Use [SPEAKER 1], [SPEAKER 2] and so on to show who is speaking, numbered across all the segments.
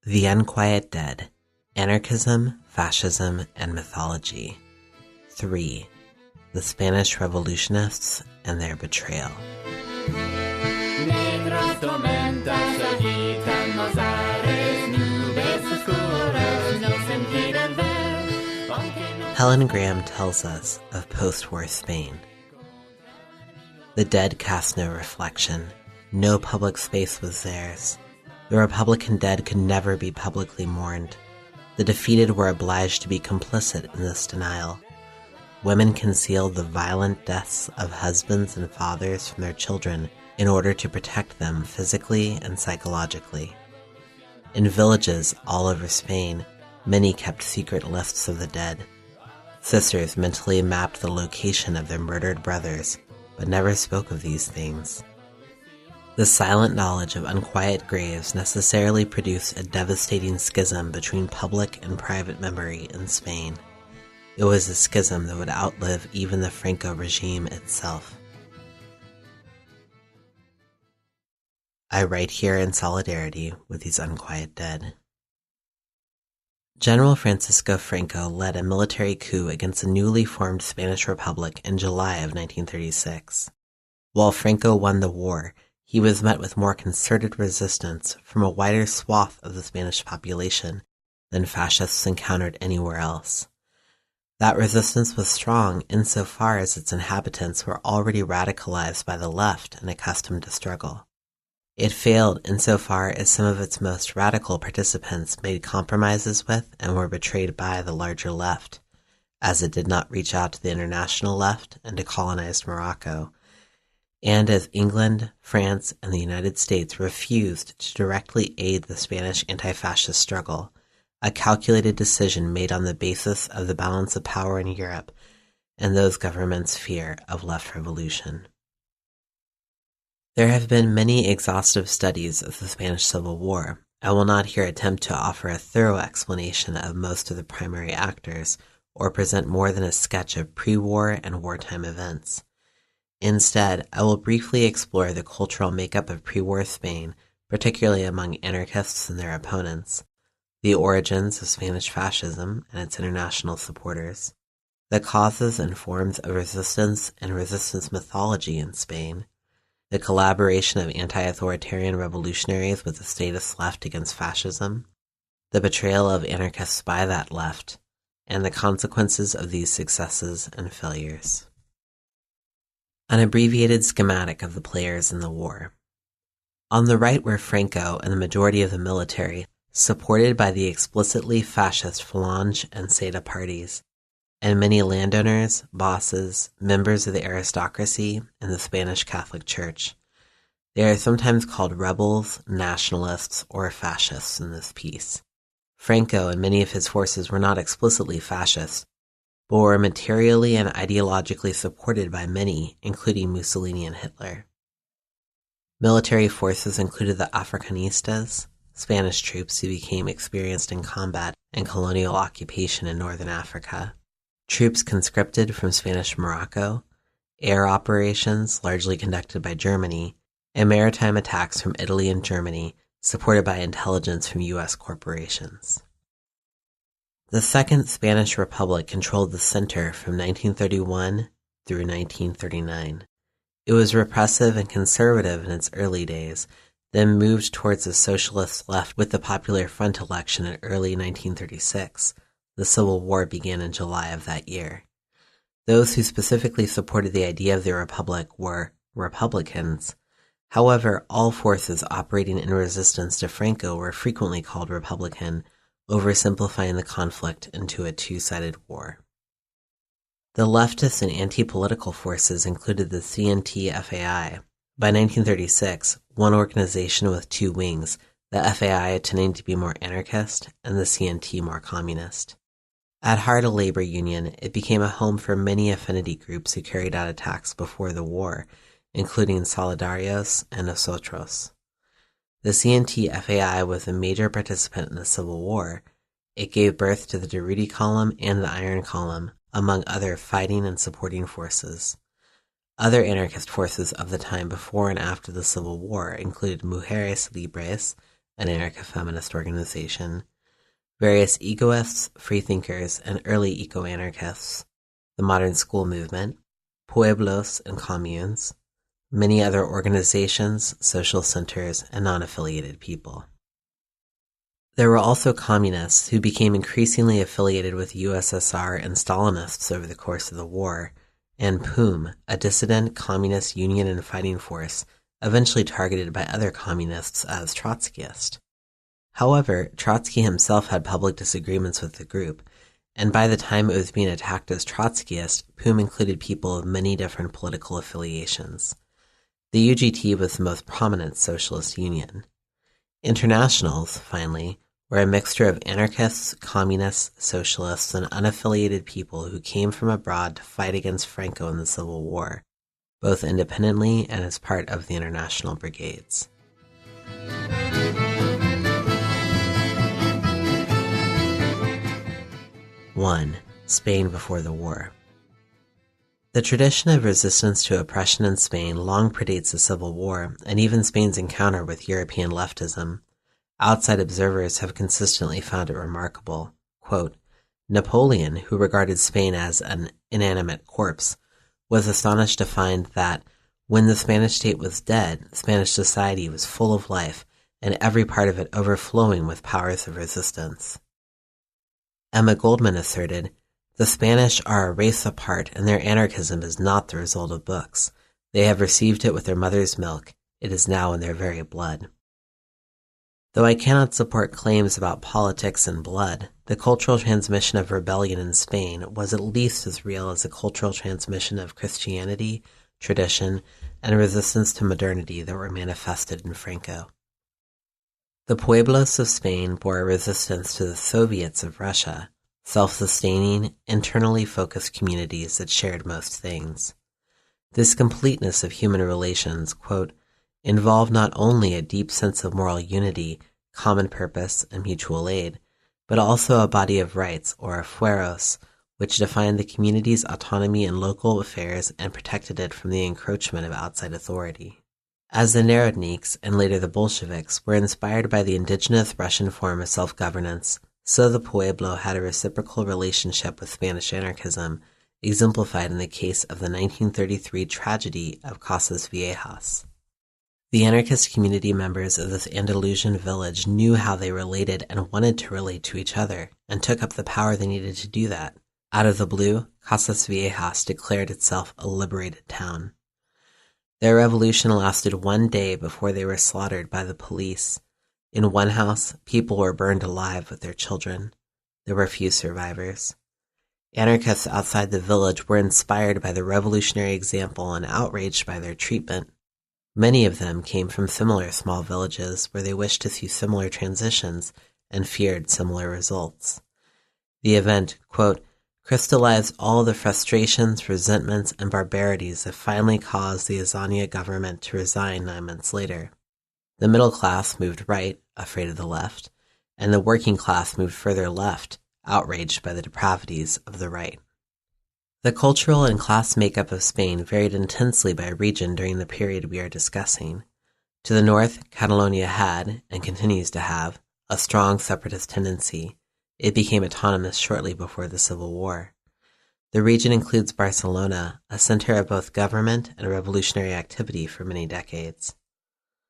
[SPEAKER 1] The Unquiet Dead, Anarchism, Fascism, and Mythology. 3. The Spanish Revolutionists and their Betrayal. Helen Graham tells us of post-war Spain. The dead cast no reflection. No public space was theirs. The Republican dead could never be publicly mourned. The defeated were obliged to be complicit in this denial. Women concealed the violent deaths of husbands and fathers from their children in order to protect them physically and psychologically. In villages all over Spain, many kept secret lists of the dead. Sisters mentally mapped the location of their murdered brothers, but never spoke of these things. The silent knowledge of unquiet graves necessarily produced a devastating schism between public and private memory in Spain. It was a schism that would outlive even the Franco regime itself. I write here in solidarity with these unquiet dead. General Francisco Franco led a military coup against the newly formed Spanish Republic in July of 1936. While Franco won the war, he was met with more concerted resistance from a wider swath of the Spanish population than fascists encountered anywhere else. That resistance was strong insofar as its inhabitants were already radicalized by the left and accustomed to struggle. It failed insofar as some of its most radical participants made compromises with and were betrayed by the larger left, as it did not reach out to the international left and to colonized Morocco, and as England, France, and the United States refused to directly aid the Spanish anti-fascist struggle, a calculated decision made on the basis of the balance of power in Europe and those governments' fear of left revolution. There have been many exhaustive studies of the Spanish Civil War. I will not here attempt to offer a thorough explanation of most of the primary actors or present more than a sketch of pre-war and wartime events. Instead, I will briefly explore the cultural makeup of pre-war Spain, particularly among anarchists and their opponents, the origins of Spanish fascism and its international supporters, the causes and forms of resistance and resistance mythology in Spain, the collaboration of anti-authoritarian revolutionaries with the statist left against fascism, the betrayal of anarchists by that left, and the consequences of these successes and failures. An abbreviated schematic of the players in the war. On the right were Franco and the majority of the military, supported by the explicitly fascist Falange and Seda parties, and many landowners, bosses, members of the aristocracy, and the Spanish Catholic Church. They are sometimes called rebels, nationalists, or fascists in this piece. Franco and many of his forces were not explicitly fascist, but were materially and ideologically supported by many, including Mussolini and Hitler. Military forces included the Africanistas, Spanish troops who became experienced in combat and colonial occupation in northern Africa, troops conscripted from Spanish Morocco, air operations largely conducted by Germany, and maritime attacks from Italy and Germany, supported by intelligence from U.S. corporations. The Second Spanish Republic controlled the center from 1931 through 1939. It was repressive and conservative in its early days, then moved towards the socialist left with the Popular Front election in early 1936. The Civil War began in July of that year. Those who specifically supported the idea of the Republic were Republicans. However, all forces operating in resistance to Franco were frequently called Republican, oversimplifying the conflict into a two-sided war. The leftist and anti-political forces included the CNT-FAI. By 1936, one organization with two wings, the FAI tending to be more anarchist and the CNT more communist. At heart a labor union, it became a home for many affinity groups who carried out attacks before the war, including Solidarios and Nosotros. The CNT-FAI was a major participant in the Civil War. It gave birth to the Durruti Column and the Iron Column, among other fighting and supporting forces. Other anarchist forces of the time before and after the Civil War included Mujeres Libres, an anarcho-feminist organization, various egoists, freethinkers, and early eco-anarchists, the modern school movement, pueblos and communes, many other organizations, social centers, and non-affiliated people. There were also communists who became increasingly affiliated with USSR and Stalinists over the course of the war, and POUM, a dissident communist union and fighting force, eventually targeted by other communists as Trotskyist. However, Trotsky himself had public disagreements with the group, and by the time it was being attacked as Trotskyist, POUM included people of many different political affiliations. The UGT was the most prominent socialist union. Internationals, finally, were a mixture of anarchists, communists, socialists, and unaffiliated people who came from abroad to fight against Franco in the Civil War, both independently and as part of the international brigades. One, Spain before the war. The tradition of resistance to oppression in Spain long predates the Civil War and even Spain's encounter with European leftism. Outside observers have consistently found it remarkable. Quote, Napoleon, who regarded Spain as an inanimate corpse, was astonished to find that, when the Spanish state was dead, Spanish society was full of life, and every part of it overflowing with powers of resistance. Emma Goldman asserted, the Spanish are a race apart, and their anarchism is not the result of books. They have received it with their mother's milk. It is now in their very blood. Though I cannot support claims about politics and blood, the cultural transmission of rebellion in Spain was at least as real as the cultural transmission of Christianity, tradition, and resistance to modernity that were manifested in Franco. The pueblos of Spain bore a resistance to the Soviets of Russia, self-sustaining, internally focused communities that shared most things. This completeness of human relations, quote, involved not only a deep sense of moral unity, common purpose, and mutual aid, but also a body of rights, or fueros, which defined the community's autonomy in local affairs and protected it from the encroachment of outside authority. As the Narodniks, and later the Bolsheviks, were inspired by the indigenous Russian form of self-governance, so the Pueblo had a reciprocal relationship with Spanish anarchism, exemplified in the case of the 1933 tragedy of Casas Viejas. The anarchist community members of this Andalusian village knew how they related and wanted to relate to each other, and took up the power they needed to do that. Out of the blue, Casas Viejas declared itself a liberated town. Their revolution lasted 1 day before they were slaughtered by the police. In one house, people were burned alive with their children. There were few survivors. Anarchists outside the village were inspired by the revolutionary example and outraged by their treatment. Many of them came from similar small villages where they wished to see similar transitions and feared similar results. The event, quote, crystallized all the frustrations, resentments, and barbarities that finally caused the Azania government to resign 9 months later. The middle class moved right, afraid of the left, and the working class moved further left, outraged by the depravities of the right. The cultural and class makeup of Spain varied intensely by region during the period we are discussing. To the north, Catalonia had, and continues to have, a strong separatist tendency. It became autonomous shortly before the Civil War. The region includes Barcelona, a center of both government and revolutionary activity for many decades.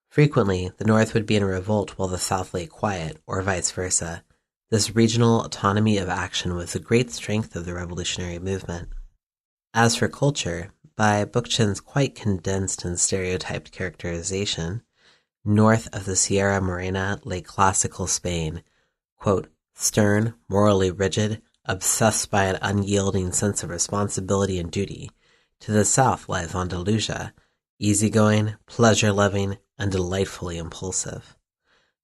[SPEAKER 1] Frequently, the north would be in revolt while the south lay quiet, or vice versa. This regional autonomy of action was the great strength of the revolutionary movement. As for culture, by Bookchin's quite condensed and stereotyped characterization, north of the Sierra Morena lay classical Spain, quote, stern, morally rigid, obsessed by an unyielding sense of responsibility and duty. To the south lies Andalusia, easygoing, pleasure-loving, and delightfully impulsive.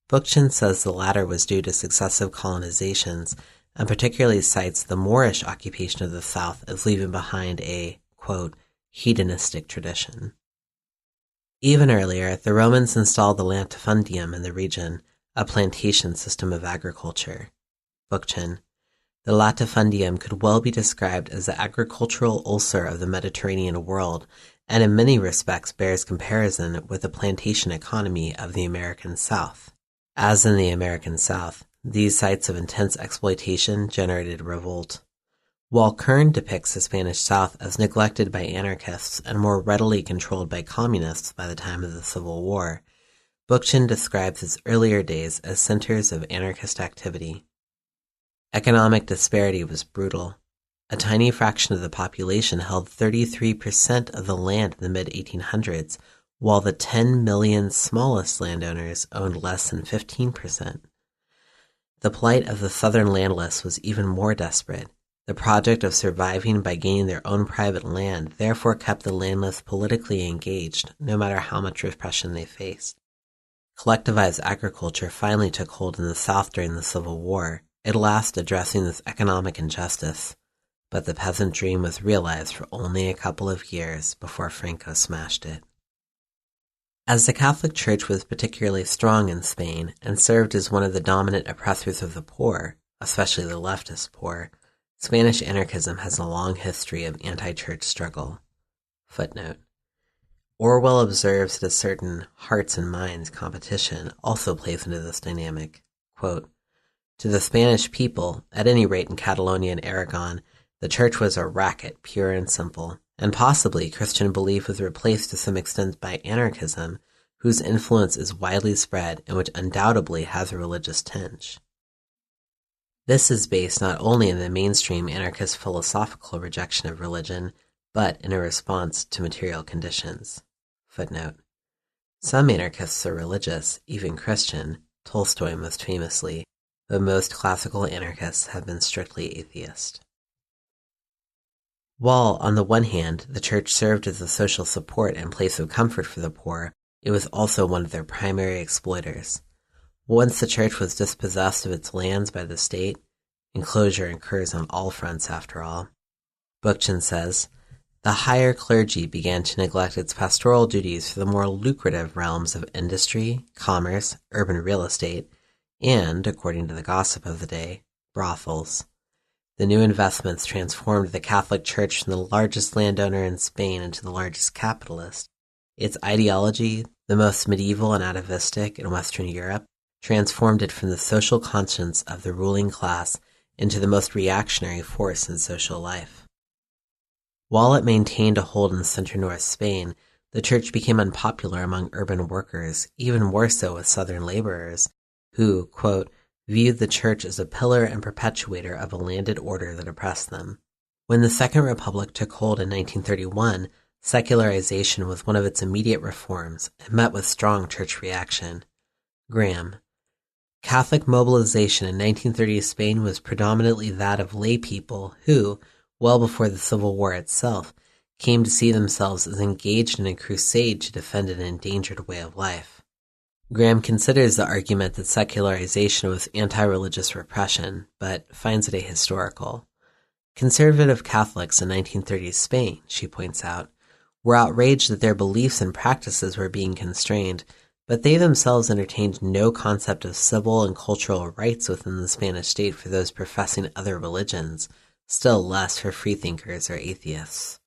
[SPEAKER 1] Bookchin says the latter was due to successive colonizations, and particularly cites the Moorish occupation of the south as leaving behind a, quote, hedonistic tradition. Even earlier, the Romans installed the latifundium in the region, a plantation system of agriculture. Bookchin, the latifundium could well be described as the agricultural ulcer of the Mediterranean world, and in many respects bears comparison with the plantation economy of the American South. As in the American South, these sites of intense exploitation generated revolt. While Kern depicts the Spanish South as neglected by anarchists and more readily controlled by communists by the time of the Civil War, Bookchin describes its earlier days as centers of anarchist activity. Economic disparity was brutal. A tiny fraction of the population held 33% of the land in the mid-1800s, while the 10 million smallest landowners owned less than 15%. The plight of the southern landless was even more desperate. The project of surviving by gaining their own private land therefore kept the landless politically engaged, no matter how much repression they faced. Collectivized agriculture finally took hold in the South during the Civil War, at last addressing this economic injustice, but the peasant dream was realized for only a couple of years before Franco smashed it. As the Catholic Church was particularly strong in Spain and served as one of the dominant oppressors of the poor, especially the leftist poor, Spanish anarchism has a long history of anti-church struggle. Footnote. Orwell observes that a certain hearts and minds competition also plays into this dynamic. Quote, "To the Spanish people, at any rate in Catalonia and Aragon, the church was a racket, pure and simple, and possibly Christian belief was replaced to some extent by anarchism, whose influence is widely spread and which undoubtedly has a religious tinge." This is based not only in the mainstream anarchist philosophical rejection of religion, but in a response to material conditions. Footnote. Some anarchists are religious, even Christian, Tolstoy most famously, but most classical anarchists have been strictly atheist. While, on the one hand, the church served as a social support and place of comfort for the poor, it was also one of their primary exploiters. Once the church was dispossessed of its lands by the state, enclosure occurs on all fronts after all. Bookchin says, the higher clergy began to neglect its pastoral duties for the more lucrative realms of industry, commerce, urban real estate, and, according to the gossip of the day, brothels. The new investments transformed the Catholic Church from the largest landowner in Spain into the largest capitalist. Its ideology, the most medieval and atavistic in Western Europe, transformed it from the social conscience of the ruling class into the most reactionary force in social life. While it maintained a hold in center-north Spain, the church became unpopular among urban workers, even more so with southern laborers, who, quote, viewed the church as a pillar and perpetuator of a landed order that oppressed them. When the Second Republic took hold in 1931, secularization was one of its immediate reforms and met with strong church reaction. Graham. Catholic mobilization in 1930s Spain was predominantly that of lay people who, well before the Civil War itself, came to see themselves as engaged in a crusade to defend an endangered way of life. Graham considers the argument that secularization was anti-religious repression, but finds it ahistorical. Conservative Catholics in 1930s Spain, she points out, were outraged that their beliefs and practices were being constrained, but they themselves entertained no concept of civil and cultural rights within the Spanish state for those professing other religions, still less for freethinkers or atheists.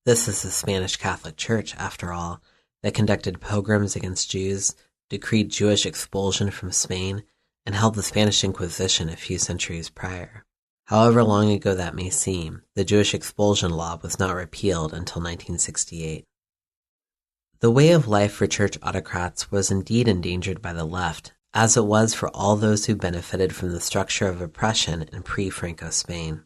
[SPEAKER 1] This is the Spanish Catholic Church, after all, that conducted pogroms against Jews, decreed Jewish expulsion from Spain, and held the Spanish Inquisition a few centuries prior. However long ago that may seem, the Jewish expulsion law was not repealed until 1968. The way of life for church autocrats was indeed endangered by the left, as it was for all those who benefited from the structure of oppression in pre-Franco Spain.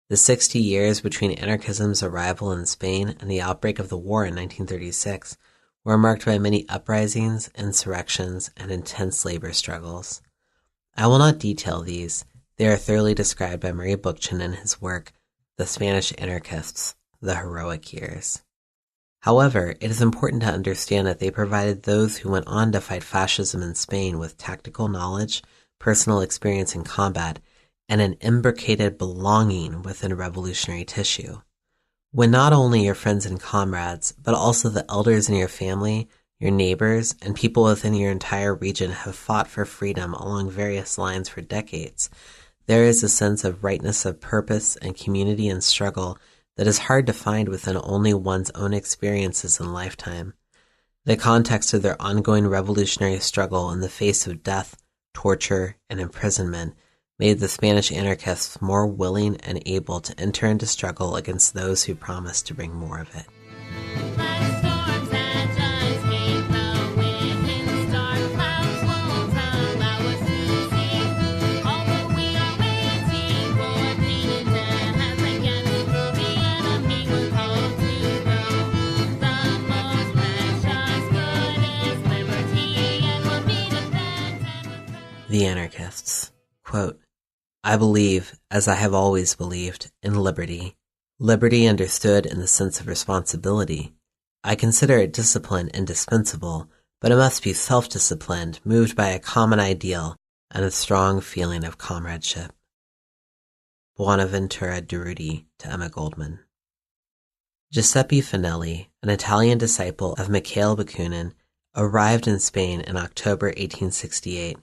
[SPEAKER 1] The 60 years between anarchism's arrival in Spain and the outbreak of the war in 1936 were marked by many uprisings, insurrections, and intense labor struggles. I will not detail these. They are thoroughly described by Murray Bookchin in his work, The Spanish Anarchists, The Heroic Years. However, it is important to understand that they provided those who went on to fight fascism in Spain with tactical knowledge, personal experience in combat, and an imbricated belonging within revolutionary tissue. When not only your friends and comrades, but also the elders in your family, your neighbors, and people within your entire region have fought for freedom along various lines for decades, there is a sense of rightness of purpose and community and struggle that is hard to find within only one's own experiences in lifetime. The context of their ongoing revolutionary struggle in the face of death, torture, and imprisonment made the Spanish anarchists more willing and able to enter into struggle against those who promised to bring more of it. The Anarchists. Quote, I believe, as I have always believed, in liberty. Liberty understood in the sense of responsibility. I consider it discipline indispensable, but it must be self-disciplined, moved by a common ideal and a strong feeling of comradeship. Buenaventura Durruti to Emma Goldman. Giuseppe Finelli, an Italian disciple of Mikhail Bakunin, arrived in Spain in October 1868.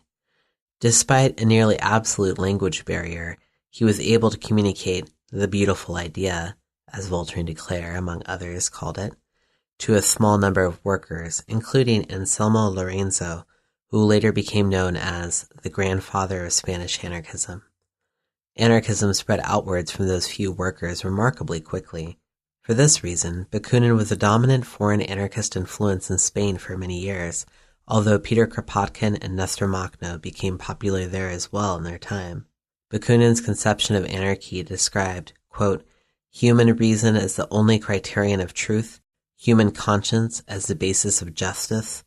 [SPEAKER 1] Despite a nearly absolute language barrier, he was able to communicate the beautiful idea, as Voltaire de Cleyre, among others, called it, to a small number of workers, including Anselmo Lorenzo, who later became known as the grandfather of Spanish anarchism. Anarchism spread outwards from those few workers remarkably quickly. For this reason, Bakunin was a dominant foreign anarchist influence in Spain for many years, although Peter Kropotkin and Nestor Makhno became popular there as well in their time. Bakunin's conception of anarchy described, quote, human reason as the only criterion of truth, human conscience as the basis of justice,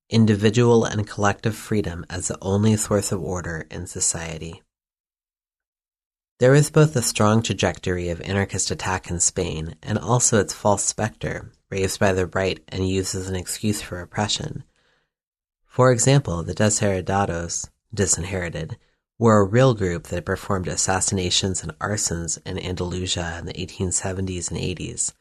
[SPEAKER 1] individual and collective freedom as the only source of order in society. There is both a strong trajectory of anarchist attack in Spain and also its false specter, raised by the right and used as an excuse for oppression. For example, the Desheredados, disinherited, were a real group that performed assassinations and arsons in Andalusia in the 1870s and 80s.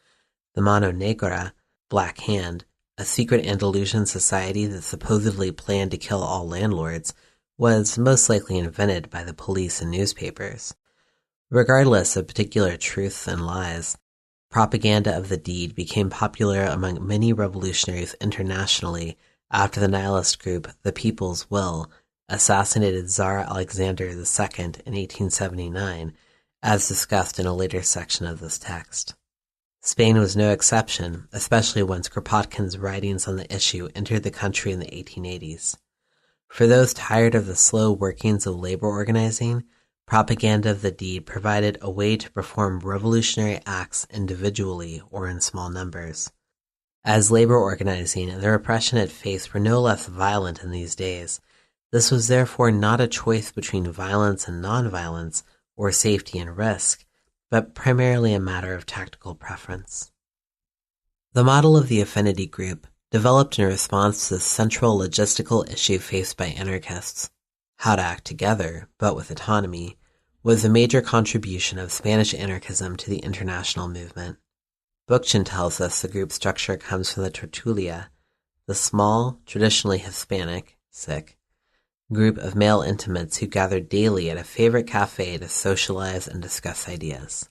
[SPEAKER 1] The Mano Negra, Black Hand, a secret Andalusian society that supposedly planned to kill all landlords, was most likely invented by the police and newspapers. Regardless of particular truths and lies, propaganda of the deed became popular among many revolutionaries internationally after the nihilist group The People's Will assassinated Tsar Alexander II in 1879, as discussed in a later section of this text. Spain was no exception, especially once Kropotkin's writings on the issue entered the country in the 1880s. For those tired of the slow workings of labor organizing, propaganda of the deed provided a way to perform revolutionary acts individually or in small numbers. As labor organizing and the repression it faced were no less violent in these days, this was therefore not a choice between violence and nonviolence or safety and risk, but primarily a matter of tactical preference. The model of the affinity group, developed in response to the central logistical issue faced by anarchists, how to act together, but with autonomy, was a major contribution of Spanish anarchism to the international movement. Bookchin tells us the group structure comes from the tertulia, the small, traditionally Hispanic, group of male intimates who gathered daily at a favorite cafe to socialize and discuss ideas.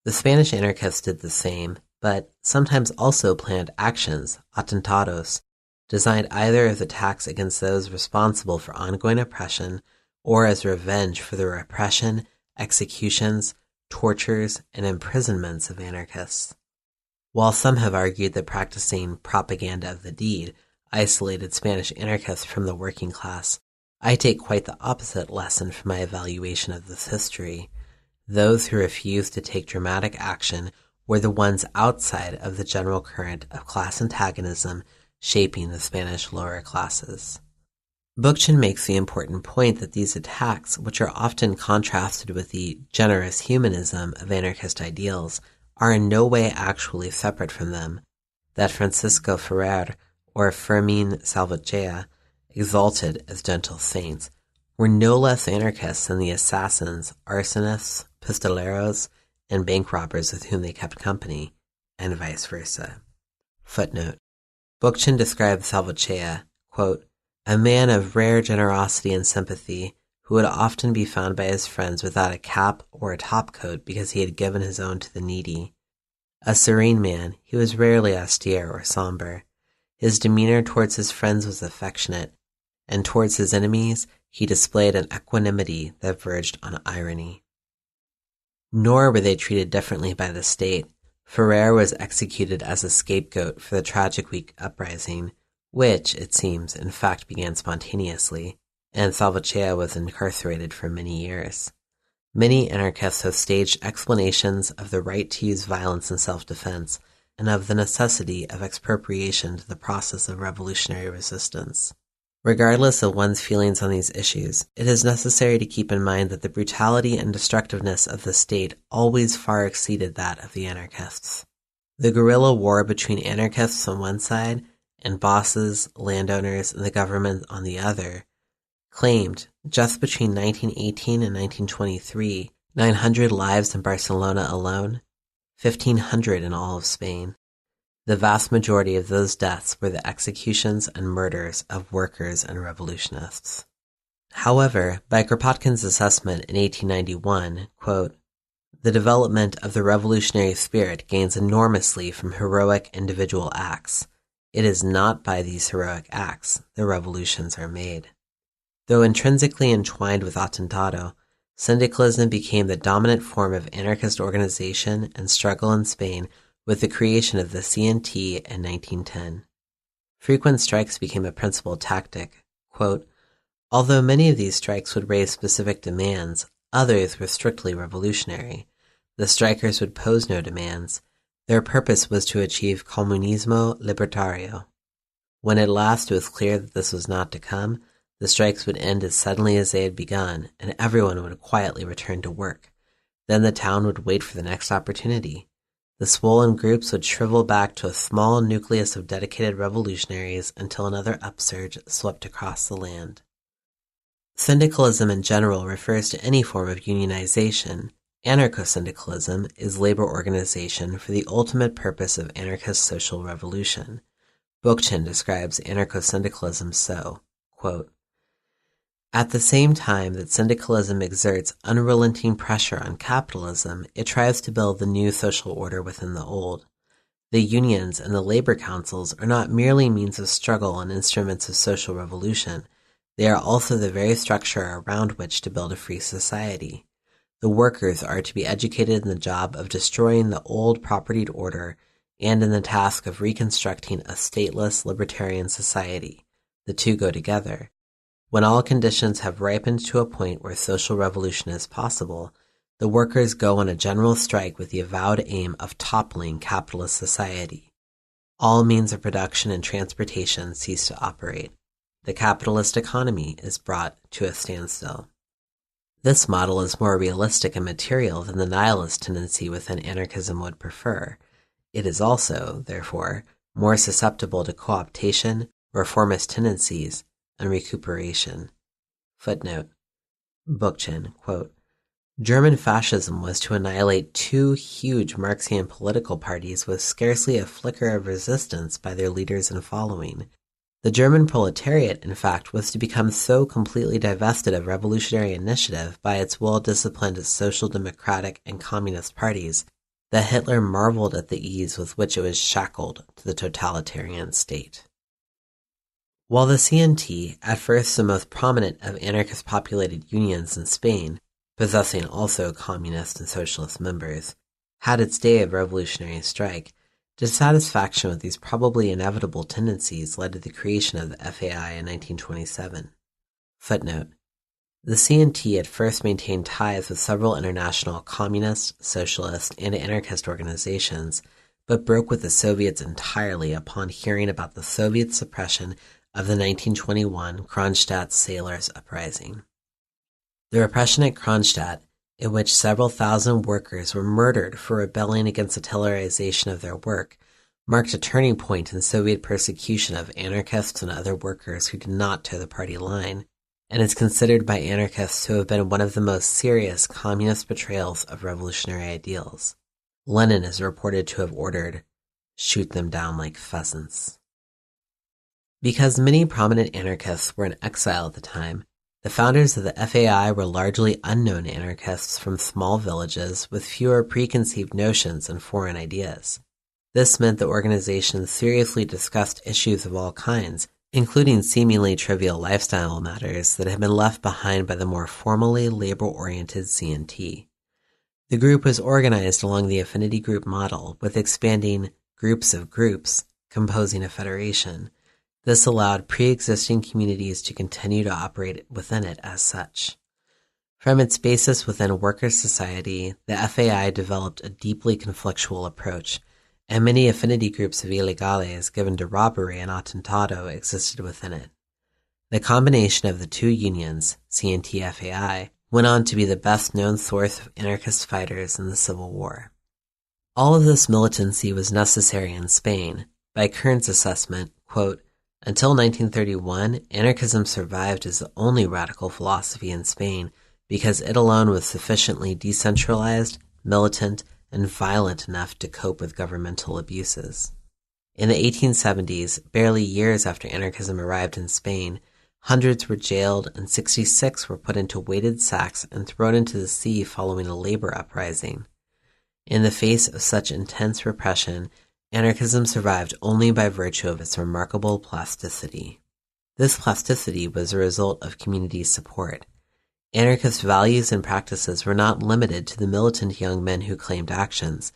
[SPEAKER 1] The Spanish anarchists did the same, but sometimes also planned actions, atentados, designed either as attacks against those responsible for ongoing oppression or as revenge for the repression, executions, tortures, and imprisonments of anarchists. While some have argued that practicing propaganda of the deed isolated Spanish anarchists from the working class, I take quite the opposite lesson from my evaluation of this history. Those who refused to take dramatic action were the ones outside of the general current of class antagonism shaping the Spanish lower classes. Bookchin makes the important point that these attacks, which are often contrasted with the generous humanism of anarchist ideals, are in no way actually separate from them, that Francisco Ferrer or Fermin Salvatierra, exalted as gentle saints, were no less anarchists than the assassins, arsonists, pistoleros, and bank robbers with whom they kept company, and vice versa. Footnote. Bookchin described Salvatierra, quote, a man of rare generosity and sympathy, who would often be found by his friends without a cap or a topcoat because he had given his own to the needy. A serene man, he was rarely austere or somber. His demeanor towards his friends was affectionate, and towards his enemies he displayed an equanimity that verged on irony. Nor were they treated differently by the state. Ferrer was executed as a scapegoat for the Tragic Week uprising, which, it seems, in fact began spontaneously, and Salvatierra was incarcerated for many years. Many anarchists have staged explanations of the right to use violence in self-defense and of the necessity of expropriation to the process of revolutionary resistance. Regardless of one's feelings on these issues, it is necessary to keep in mind that the brutality and destructiveness of the state always far exceeded that of the anarchists. The guerrilla war between anarchists on one side and bosses, landowners, and the government on the other claimed, just between 1918 and 1923, 900 lives in Barcelona alone, 1,500 in all of Spain. The vast majority of those deaths were the executions and murders of workers and revolutionists. However, by Kropotkin's assessment in 1891, quote, "The development of the revolutionary spirit gains enormously from heroic individual acts. It is not by these heroic acts the revolutions are made." Though intrinsically entwined with Atentado, syndicalism became the dominant form of anarchist organization and struggle in Spain with the creation of the CNT in 1910. Frequent strikes became a principal tactic. Quote, "Although many of these strikes would raise specific demands, others were strictly revolutionary. The strikers would pose no demands. Their purpose was to achieve comunismo libertario. When at last it was clear that this was not to come, the strikes would end as suddenly as they had begun, and everyone would quietly return to work. Then the town would wait for the next opportunity. The swollen groups would shrivel back to a small nucleus of dedicated revolutionaries until another upsurge swept across the land." Syndicalism in general refers to any form of unionization. Anarcho-syndicalism is labor organization for the ultimate purpose of anarchist social revolution. Bookchin describes anarcho-syndicalism so, quote, "At the same time that syndicalism exerts unrelenting pressure on capitalism, it tries to build the new social order within the old. The unions and the labor councils are not merely means of struggle and instruments of social revolution. They are also the very structure around which to build a free society. The workers are to be educated in the job of destroying the old propertied order and in the task of reconstructing a stateless libertarian society. The two go together. When all conditions have ripened to a point where social revolution is possible, the workers go on a general strike with the avowed aim of toppling capitalist society. All means of production and transportation cease to operate. The capitalist economy is brought to a standstill." This model is more realistic and material than the nihilist tendency within anarchism would prefer. It is also, therefore, more susceptible to co-optation, reformist tendencies, and recuperation. Footnote. Bookchin, quote, "German fascism was to annihilate two huge Marxian political parties with scarcely a flicker of resistance by their leaders and following. The German proletariat, in fact, was to become so completely divested of revolutionary initiative by its well-disciplined social democratic and communist parties that Hitler marveled at the ease with which it was shackled to the totalitarian state." While the CNT, at first the most prominent of anarchist-populated unions in Spain, possessing also communist and socialist members, had its day of revolutionary strike, dissatisfaction with these probably inevitable tendencies led to the creation of the FAI in 1927. Footnote. The CNT at first maintained ties with several international communist, socialist, and anarchist organizations, but broke with the Soviets entirely upon hearing about the Soviet suppression of the 1921 Kronstadt sailors' uprising. The repression at Kronstadt, in which several thousand workers were murdered for rebelling against the taylorization of their work, marked a turning point in Soviet persecution of anarchists and other workers who did not toe the party line, and is considered by anarchists to have been one of the most serious communist betrayals of revolutionary ideals. Lenin is reported to have ordered, "Shoot them down like pheasants." Because many prominent anarchists were in exile at the time, the founders of the FAI were largely unknown anarchists from small villages with fewer preconceived notions and foreign ideas. This meant the organization seriously discussed issues of all kinds including seemingly trivial lifestyle matters that had been left behind by the more formally labor-oriented C&T. The group was organized along the affinity group model, with expanding groups of groups composing a federation. This allowed pre-existing communities to continue to operate within it as such. From its basis within workers' society, the FAI developed a deeply conflictual approach, and many affinity groups of illegales given to robbery and attentado existed within it. The combination of the two unions, C&T-FAI, went on to be the best-known source of anarchist fighters in the Civil War. All of this militancy was necessary in Spain. By Kern's assessment, quote, "Until 1931, anarchism survived as the only radical philosophy in Spain because it alone was sufficiently decentralized, militant, and violent enough to cope with governmental abuses." In the 1870s, barely years after anarchism arrived in Spain, hundreds were jailed and 66 were put into weighted sacks and thrown into the sea following a labor uprising. In the face of such intense repression, anarchism survived only by virtue of its remarkable plasticity. This plasticity was a result of community support. Anarchist values and practices were not limited to the militant young men who claimed actions,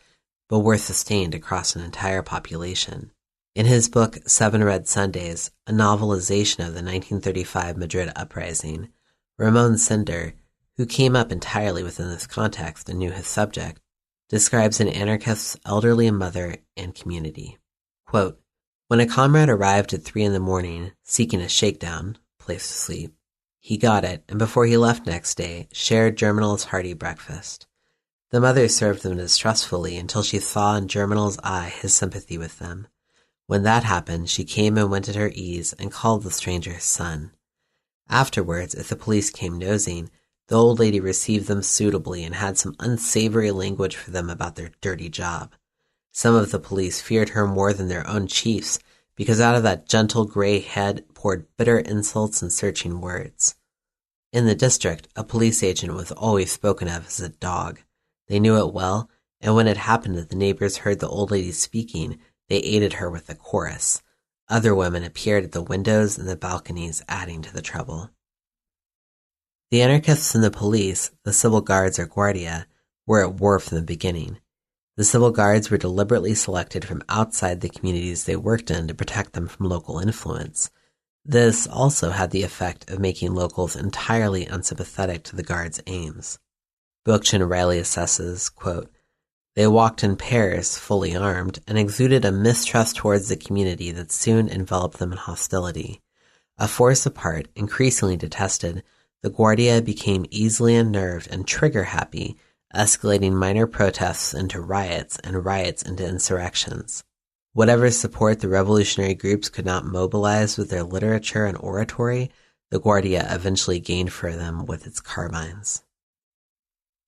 [SPEAKER 1] but were sustained across an entire population. In his book 7 Red Sundays, a novelization of the 1935 Madrid uprising, Ramon Sender, who came up entirely within this context and knew his subject, describes an anarchist's elderly mother and community. Quote, "When a comrade arrived at 3 a.m, seeking a shakedown, place to sleep, he got it, and before he left next day, shared Germinal's hearty breakfast. The mother served them distrustfully until she saw in Germinal's eye his sympathy with them. When that happened, she came and went at her ease and called the stranger son. Afterwards, if the police came nosing, the old lady received them suitably and had some unsavory language for them about their dirty job. Some of the police feared her more than their own chiefs, because out of that gentle gray head poured bitter insults and searching words. In the district, a police agent was always spoken of as a dog. They knew it well, and when it happened that the neighbors heard the old lady speaking, they aided her with the chorus. Other women appeared at the windows and the balconies, adding to the trouble." The anarchists and the police, the civil guards or guardia, were at war from the beginning. The civil guards were deliberately selected from outside the communities they worked in to protect them from local influence. This also had the effect of making locals entirely unsympathetic to the guards' aims. Bookchin Riley assesses, quote, "They walked in pairs, fully armed, and exuded a mistrust towards the community that soon enveloped them in hostility. A force apart, increasingly detested, the Guardia became easily unnerved and trigger-happy, escalating minor protests into riots and riots into insurrections. Whatever support the revolutionary groups could not mobilize with their literature and oratory, the Guardia eventually gained for them with its carbines."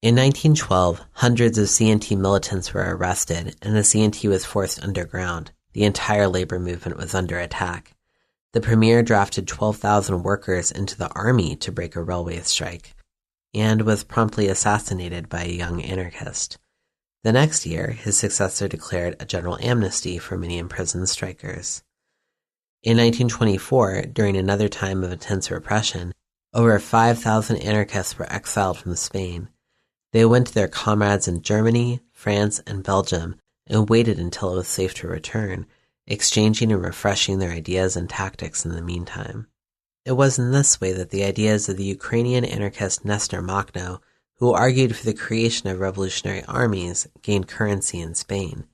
[SPEAKER 1] In 1912, hundreds of C&T militants were arrested, and the C&T was forced underground. The entire labor movement was under attack. The premier drafted 12,000 workers into the army to break a railway strike, and was promptly assassinated by a young anarchist. The next year, his successor declared a general amnesty for many imprisoned strikers. In 1924, during another time of intense repression, over 5,000 anarchists were exiled from Spain. They went to their comrades in Germany, France, and Belgium and waited until it was safe to return, exchanging and refreshing their ideas and tactics in the meantime. It was in this way that the ideas of the Ukrainian anarchist Nestor Makhno, who argued for the creation of revolutionary armies, gained currency in Spain.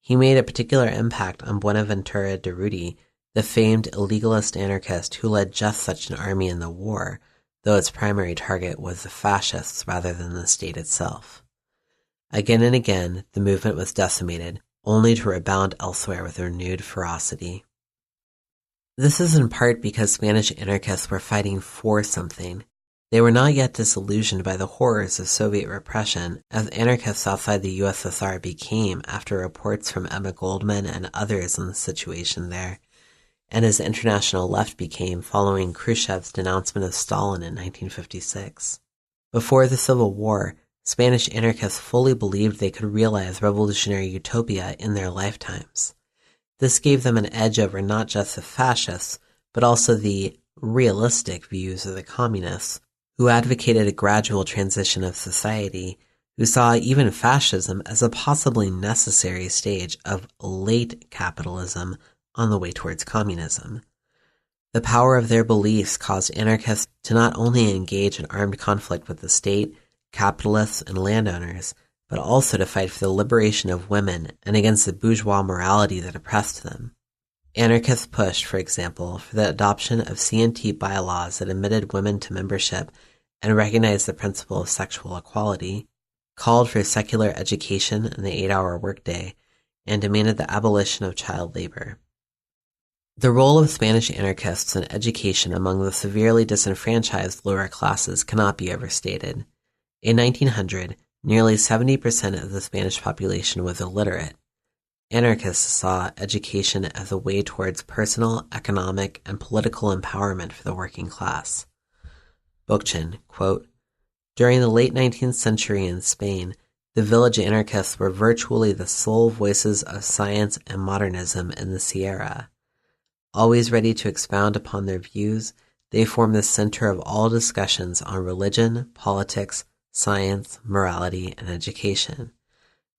[SPEAKER 1] He made a particular impact on Buenaventura Durruti, the famed illegalist anarchist who led just such an army in the war, though its primary target was the fascists rather than the state itself. Again and again, the movement was decimated, only to rebound elsewhere with renewed ferocity. This is in part because Spanish anarchists were fighting for something. They were not yet disillusioned by the horrors of Soviet repression, as anarchists outside the USSR became after reports from Emma Goldman and others on the situation there, and as the international left became following Khrushchev's denouncement of Stalin in 1956. Before the Civil War, Spanish anarchists fully believed they could realize revolutionary utopia in their lifetimes. This gave them an edge over not just the fascists, but also the realistic views of the communists, who advocated a gradual transition of society, who saw even fascism as a possibly necessary stage of late capitalism on the way towards communism. The power of their beliefs caused anarchists to not only engage in armed conflict with the state, capitalists, and landowners, but also to fight for the liberation of women and against the bourgeois morality that oppressed them. Anarchists pushed, for example, for the adoption of C&T bylaws that admitted women to membership and recognized the principle of sexual equality, called for secular education and the 8-hour workday, and demanded the abolition of child labor. The role of Spanish anarchists in education among the severely disenfranchised lower classes cannot be overstated. In 1900, nearly 70% of the Spanish population was illiterate. Anarchists saw education as a way towards personal, economic, and political empowerment for the working class. Bookchin, quote, "During the late 19th century in Spain, the village anarchists were virtually the sole voices of science and modernism in the Sierra. Always ready to expound upon their views, they formed the center of all discussions on religion, politics, science, morality, and education.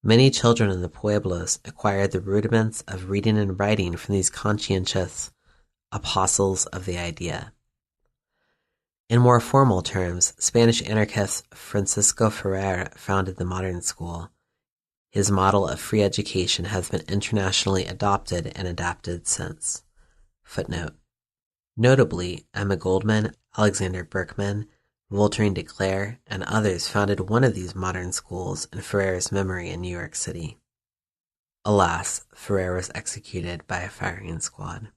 [SPEAKER 1] Many children in the pueblos acquired the rudiments of reading and writing from these conscientious apostles of the idea." In more formal terms, Spanish anarchist Francisco Ferrer founded the modern school. His model of free education has been internationally adopted and adapted since. Footnote. Notably, Emma Goldman, Alexander Berkman, Voltairine de Cleyre, and others founded one of these modern schools in Ferrer's memory in New York City. Alas, Ferrer was executed by a firing squad.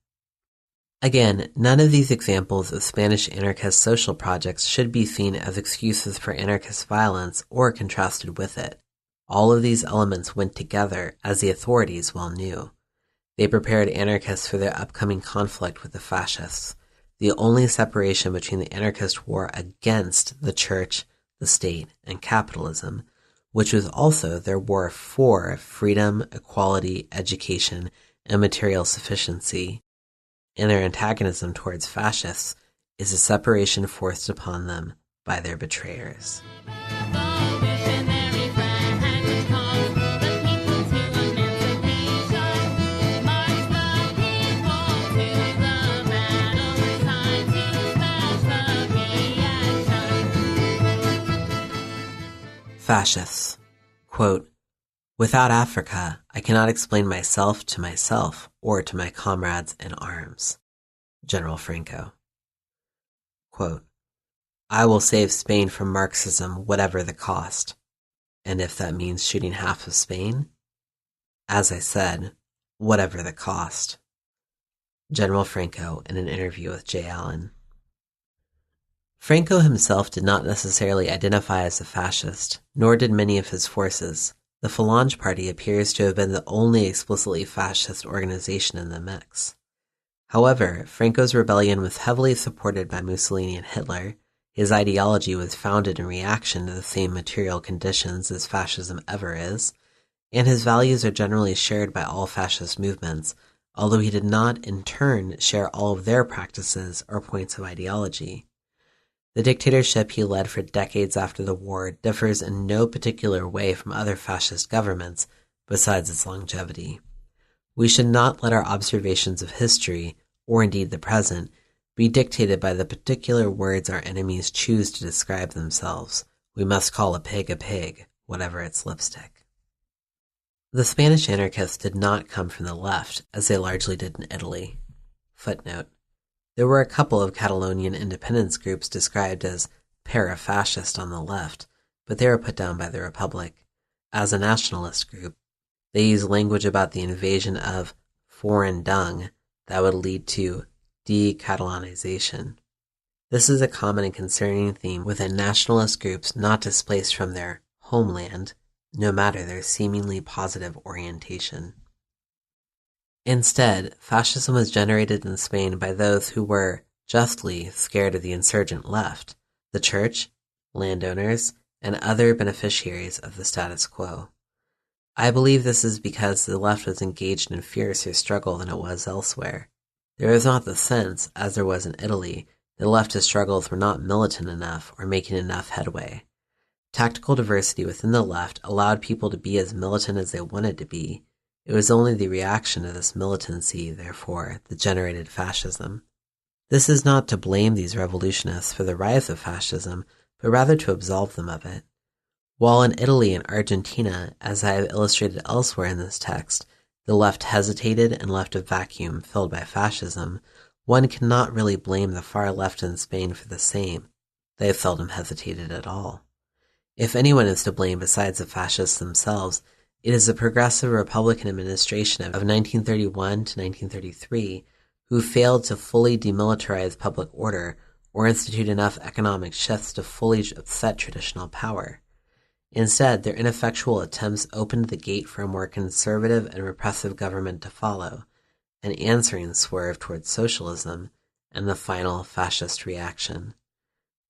[SPEAKER 1] Again, none of these examples of Spanish anarchist social projects should be seen as excuses for anarchist violence or contrasted with it. All of these elements went together, as the authorities well knew. They prepared anarchists for their upcoming conflict with the fascists, the only separation between the anarchist war against the church, the state, and capitalism, which was also their war for freedom, equality, education, and material sufficiency, and their antagonism towards fascists is a separation forced upon them by their betrayers. Fascists. Quote, "Without Africa, I cannot explain myself or to my comrades in arms." General Franco. Quote, "I will save Spain from Marxism whatever the cost. And if that means shooting half of Spain? As I said, whatever the cost." General Franco in an interview with J. Allen. Franco himself did not necessarily identify as a fascist, nor did many of his forces. The Falange Party appears to have been the only explicitly fascist organization in the mix. However, Franco's rebellion was heavily supported by Mussolini and Hitler. His ideology was founded in reaction to the same material conditions as fascism ever is, and his values are generally shared by all fascist movements, although he did not in turn share all of their practices or points of ideology. The dictatorship he led for decades after the war differs in no particular way from other fascist governments, besides its longevity. We should not let our observations of history, or indeed the present, be dictated by the particular words our enemies choose to describe themselves. We must call a pig, whatever its lipstick. The Spanish anarchists did not come from the left, as they largely did in Italy. Footnote. There were a couple of Catalonian independence groups described as para-fascist on the left, but they were put down by the Republic. As a nationalist group, they used language about the invasion of foreign dung that would lead to de-Catalanization. This is a common and concerning theme within nationalist groups not displaced from their homeland, no matter their seemingly positive orientation. Instead, fascism was generated in Spain by those who were, justly, scared of the insurgent left, the church, landowners, and other beneficiaries of the status quo. I believe this is because the left was engaged in fiercer struggle than it was elsewhere. There was not the sense, as there was in Italy, that leftist struggles were not militant enough or making enough headway. Tactical diversity within the left allowed people to be as militant as they wanted to be. It was only the reaction to this militancy, therefore, that generated fascism. This is not to blame these revolutionists for the rise of fascism, but rather to absolve them of it. While in Italy and Argentina, as I have illustrated elsewhere in this text, the left hesitated and left a vacuum filled by fascism, one cannot really blame the far left in Spain for the same. They have seldom hesitated at all. If anyone is to blame besides the fascists themselves, it is the progressive Republican administration of 1931 to 1933 who failed to fully demilitarize public order or institute enough economic shifts to fully upset traditional power. Instead, their ineffectual attempts opened the gate for a more conservative and repressive government to follow, an answering swerve towards socialism, and the final fascist reaction.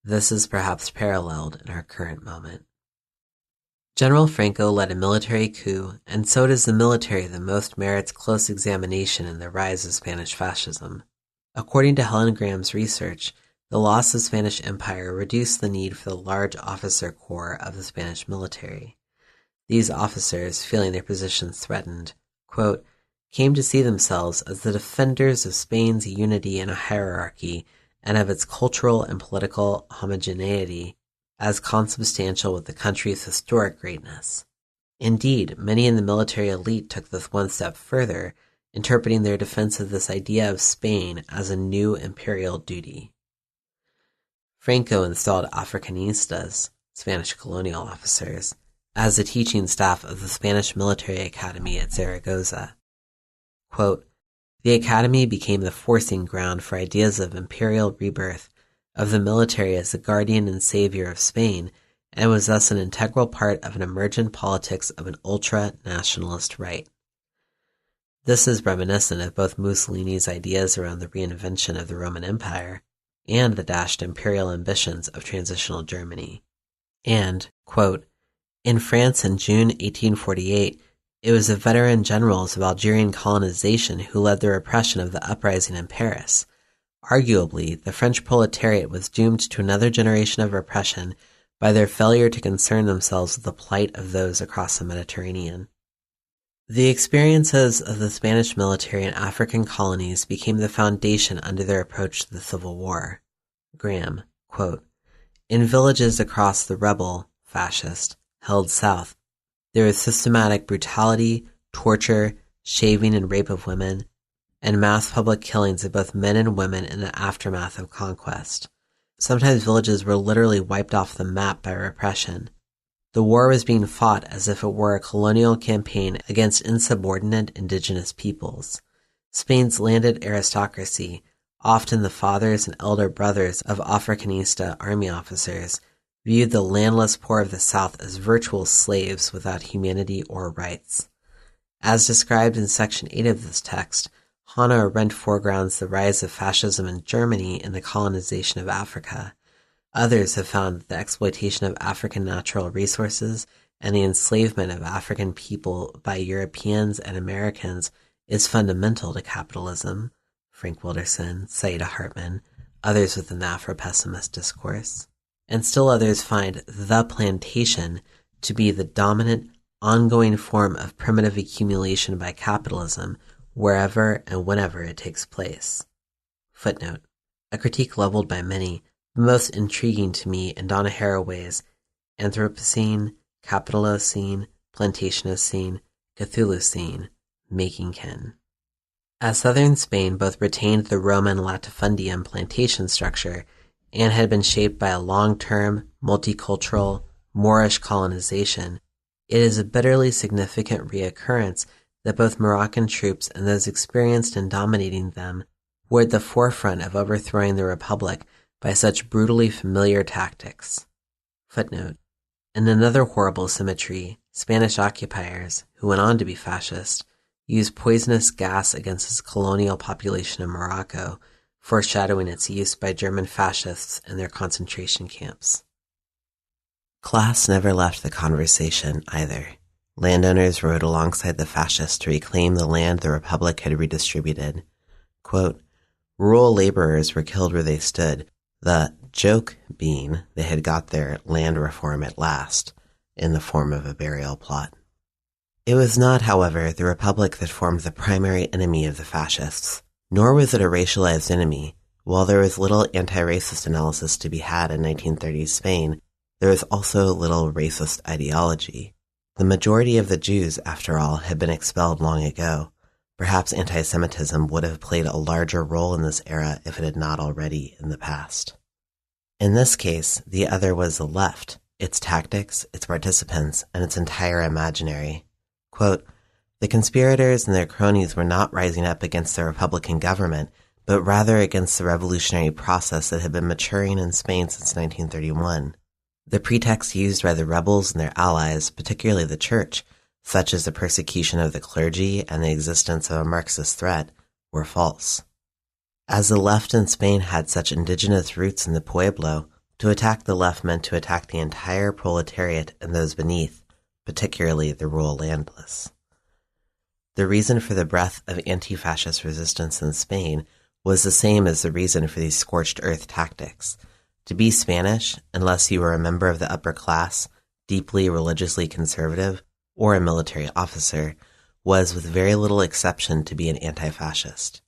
[SPEAKER 1] This is perhaps paralleled in our current moment. General Franco led a military coup, and so does the military that most merits close examination in the rise of Spanish fascism. According to Helen Graham's research, the loss of Spanish Empire reduced the need for the large officer corps of the Spanish military. These officers, feeling their positions threatened, quote, came to see themselves as the defenders of Spain's unity in a hierarchy and of its cultural and political homogeneity as consubstantial with the country's historic greatness. Indeed, many in the military elite took this one step further, interpreting their defense of this idea of Spain as a new imperial duty. Franco installed Africanistas, Spanish colonial officers, as the teaching staff of the Spanish military academy at Zaragoza. Quote, the academy became the forcing ground for ideas of imperial rebirth, of the military as the guardian and savior of Spain, and was thus an integral part of an emergent politics of an ultra-nationalist right. This is reminiscent of both Mussolini's ideas around the reinvention of the Roman Empire and the dashed imperial ambitions of transitional Germany. And, quote, in France in June 1848, it was the veteran generals of Algerian colonization who led the repression of the uprising in Paris. Arguably, the French proletariat was doomed to another generation of repression by their failure to concern themselves with the plight of those across the Mediterranean. The experiences of the Spanish military in African colonies became the foundation under their approach to the Civil War. Graham, quote, in villages across the rebel, fascist, held south, there was systematic brutality, torture, shaving and rape of women, and mass public killings of both men and women in the aftermath of conquest. Sometimes villages were literally wiped off the map by repression. The war was being fought as if it were a colonial campaign against insubordinate indigenous peoples. Spain's landed aristocracy, often the fathers and elder brothers of Africanista army officers, viewed the landless poor of the South as virtual slaves without humanity or rights. As described in Section 8 of this text, Hannah Arendt foregrounds the rise of fascism in Germany and the colonization of Africa. Others have found that the exploitation of African natural resources and the enslavement of African people by Europeans and Americans is fundamental to capitalism. Frank Wilderson, Saida Hartman, others within the Afro-pessimist discourse. And still others find the plantation to be the dominant, ongoing form of primitive accumulation by capitalism wherever and whenever it takes place. Footnote. A critique leveled by many, the most intriguing to me in Donna Haraway's Anthropocene, Capitalocene, Plantationocene, Cthulhucene, Making Kin. As southern Spain both retained the Roman latifundium plantation structure and had been shaped by a long-term, multicultural, Moorish colonization, it is a bitterly significant reoccurrence that both Moroccan troops and those experienced in dominating them were at the forefront of overthrowing the Republic by such brutally familiar tactics. Footnote. In another horrible symmetry, Spanish occupiers, who went on to be fascist, used poisonous gas against its colonial population in Morocco, foreshadowing its use by German fascists in their concentration camps. Class never left the conversation either. Landowners rode alongside the fascists to reclaim the land the Republic had redistributed. Quote, Rural laborers were killed where they stood, the joke being they had got their land reform at last, in the form of a burial plot. It was not, however, the Republic that formed the primary enemy of the fascists, nor was it a racialized enemy. While there was little anti-racist analysis to be had in 1930s Spain, there was also little racist ideology. The majority of the Jews, after all, had been expelled long ago. Perhaps anti-Semitism would have played a larger role in this era if it had not already in the past. In this case, the other was the left, its tactics, its participants, and its entire imaginary. Quote, "The conspirators and their cronies were not rising up against the Republican government, but rather against the revolutionary process that had been maturing in Spain since 1931. The pretexts used by the rebels and their allies, particularly the church, such as the persecution of the clergy and the existence of a Marxist threat, were false. As the left in Spain had such indigenous roots in the pueblo, to attack the left meant to attack the entire proletariat and those beneath, particularly the rural landless. The reason for the breadth of anti-fascist resistance in Spain was the same as the reason for these scorched earth tactics. To be Spanish, unless you were a member of the upper class, deeply religiously conservative, or a military officer, was with very little exception to be an anti-fascist.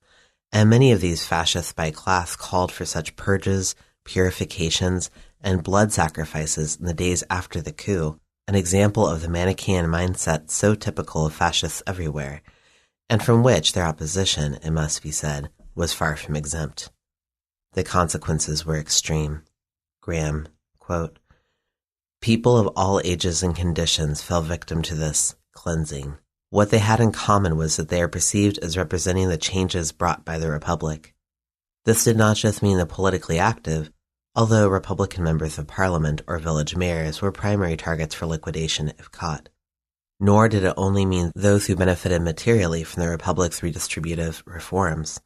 [SPEAKER 1] And many of these fascists by class called for such purges, purifications, and blood sacrifices in the days after the coup, an example of the Manichaean mindset so typical of fascists everywhere, and from which their opposition, it must be said, was far from exempt. The consequences were extreme. Graham, quote, "People of all ages and conditions fell victim to this cleansing. What they had in common was that they are perceived as representing the changes brought by the Republic. This did not just mean the politically active, although Republican members of Parliament or village mayors were primary targets for liquidation if caught. Nor did it only mean those who benefited materially from the Republic's redistributive reforms,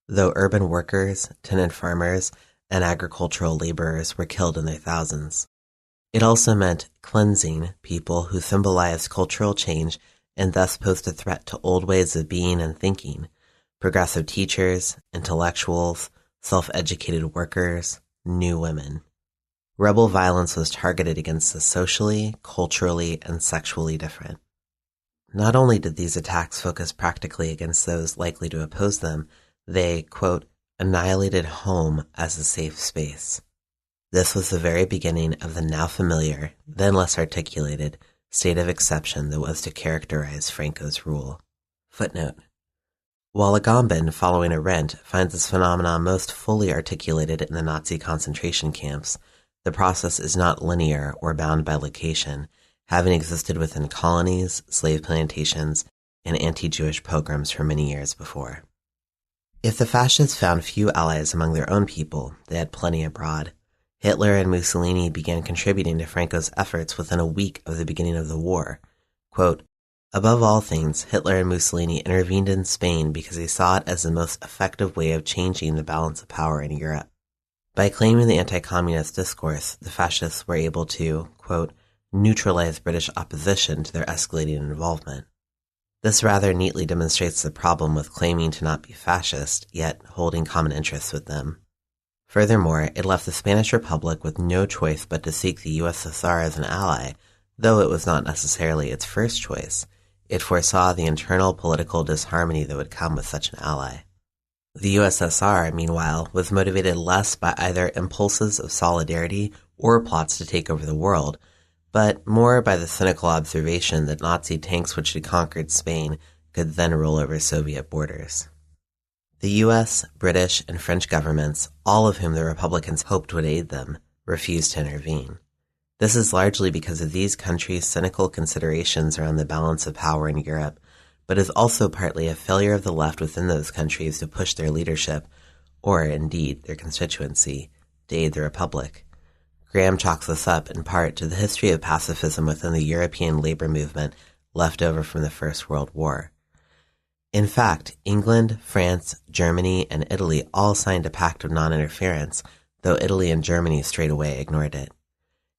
[SPEAKER 1] though urban workers, tenant farmers, and agricultural laborers were killed in their thousands. It also meant cleansing people who symbolized cultural change and thus posed a threat to old ways of being and thinking, progressive teachers, intellectuals, self-educated workers, new women. Rebel violence was targeted against the socially, culturally, and sexually different. Not only did these attacks focus practically against those likely to oppose them, they, quote, annihilated home as a safe space. This was the very beginning of the now familiar, then less articulated, state of exception that was to characterize Franco's rule. Footnote. While Agamben, following Arendt, finds this phenomenon most fully articulated in the Nazi concentration camps, the process is not linear or bound by location, having existed within colonies, slave plantations, and anti-Jewish pogroms for many years before. If the fascists found few allies among their own people, they had plenty abroad. Hitler and Mussolini began contributing to Franco's efforts within a week of the beginning of the war. Quote, "Above all things, Hitler and Mussolini intervened in Spain because they saw it as the most effective way of changing the balance of power in Europe. By claiming the anti-communist discourse, the fascists were able to, quote, neutralize British opposition to their escalating involvement. This rather neatly demonstrates the problem with claiming to not be fascist, yet holding common interests with them. Furthermore, it left the Spanish Republic with no choice but to seek the USSR as an ally, though it was not necessarily its first choice. It foresaw the internal political disharmony that would come with such an ally. The USSR, meanwhile, was motivated less by either impulses of solidarity or plots to take over the world, but more by the cynical observation that Nazi tanks which had conquered Spain could then roll over Soviet borders. The US, British, and French governments, all of whom the Republicans hoped would aid them, refused to intervene. This is largely because of these countries' cynical considerations around the balance of power in Europe, but is also partly a failure of the left within those countries to push their leadership, or indeed their constituency, to aid the Republic. Graham chalks this up in part to the history of pacifism within the European labor movement left over from the First World War. In fact, England, France, Germany, and Italy all signed a pact of non-interference, though Italy and Germany straight away ignored it.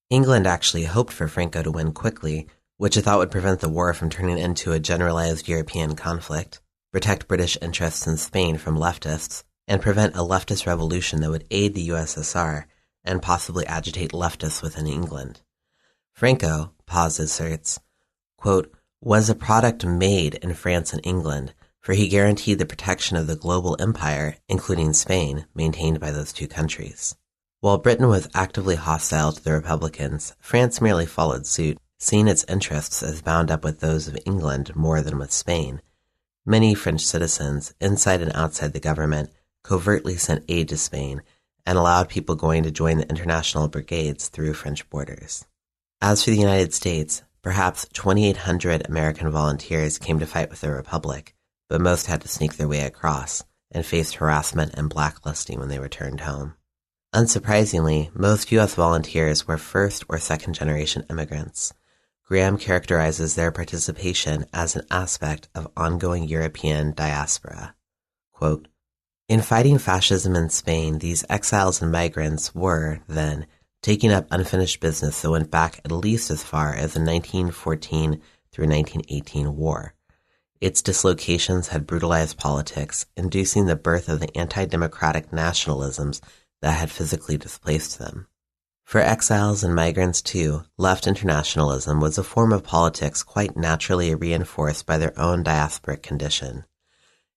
[SPEAKER 1] England actually hoped for Franco to win quickly, which it thought would prevent the war from turning into a generalized European conflict, protect British interests in Spain from leftists, and prevent a leftist revolution that would aid the USSR and possibly agitate leftists within England. Franco, Paz asserts, quote, was a product made in France and England, for he guaranteed the protection of the global empire, including Spain, maintained by those two countries. While Britain was actively hostile to the Republicans, France merely followed suit, seeing its interests as bound up with those of England more than with Spain. Many French citizens, inside and outside the government, covertly sent aid to Spain and allowed people going to join the international brigades through French borders. As for the United States, perhaps 2,800 American volunteers came to fight with the Republic, but most had to sneak their way across and faced harassment and blacklisting when they returned home. Unsurprisingly, most U.S. volunteers were first- or second-generation immigrants. Graham characterizes their participation as an aspect of ongoing European diaspora. Quote, in fighting fascism in Spain, these exiles and migrants were, then, taking up unfinished business that went back at least as far as the 1914 through 1918 war. Its dislocations had brutalized politics, inducing the birth of the anti-democratic nationalisms that had physically displaced them. For exiles and migrants, too, left internationalism was a form of politics quite naturally reinforced by their own diasporic condition.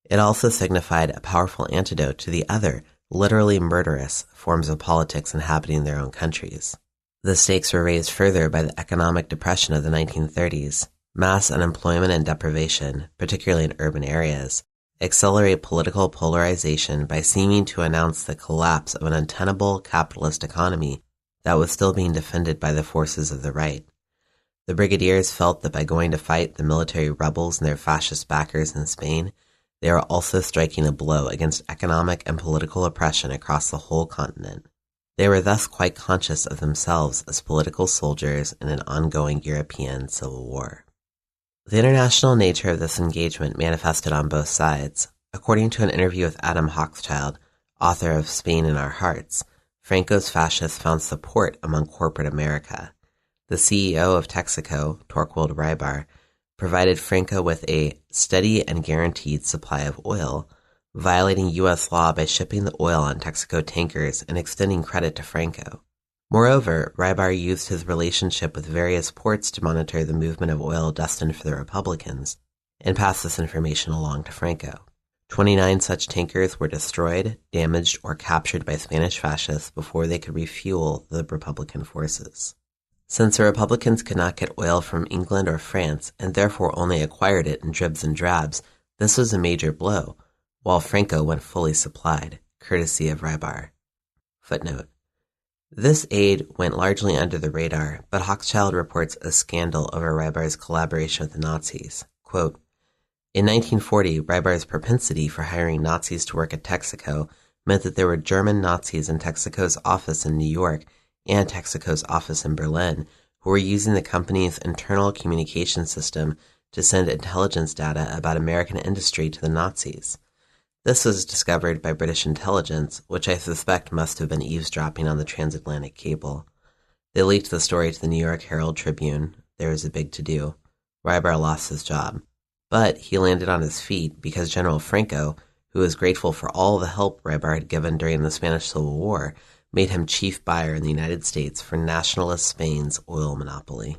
[SPEAKER 1] It also signified a powerful antidote to the other, literally murderous, forms of politics inhabiting their own countries. The stakes were raised further by the economic depression of the 1930s. Mass unemployment and deprivation, particularly in urban areas, accelerate political polarization by seeming to announce the collapse of an untenable capitalist economy that was still being defended by the forces of the right. The brigadiers felt that by going to fight the military rebels and their fascist backers in Spain, they were also striking a blow against economic and political oppression across the whole continent. They were thus quite conscious of themselves as political soldiers in an ongoing European civil war. The international nature of this engagement manifested on both sides. According to an interview with Adam Hochschild, author of Spain in Our Hearts, Franco's fascists found support among corporate America. The CEO of Texaco, Torquil Rybar, provided Franco with a steady and guaranteed supply of oil, violating U.S. law by shipping the oil on Texaco tankers and extending credit to Franco. Moreover, Rybar used his relationship with various ports to monitor the movement of oil destined for the Republicans and pass this information along to Franco. 29 such tankers were destroyed, damaged, or captured by Spanish fascists before they could refuel the Republican forces. Since the Republicans could not get oil from England or France and therefore only acquired it in dribs and drabs, this was a major blow, while Franco went fully supplied, courtesy of Rybar. Footnote. This aid went largely under the radar, but Hochschild reports a scandal over Rybar's collaboration with the Nazis. Quote, in 1940, Rybar's propensity for hiring Nazis to work at Texaco meant that there were German Nazis in Texaco's office in New York and Texaco's office in Berlin who were using the company's internal communication system to send intelligence data about American industry to the Nazis. This was discovered by British intelligence, which I suspect must have been eavesdropping on the transatlantic cable. They leaked the story to the New York Herald Tribune. There was a big to-do. Rybar lost his job. But he landed on his feet because General Franco, who was grateful for all the help Rybar had given during the Spanish Civil War, made him chief buyer in the United States for nationalist Spain's oil monopoly.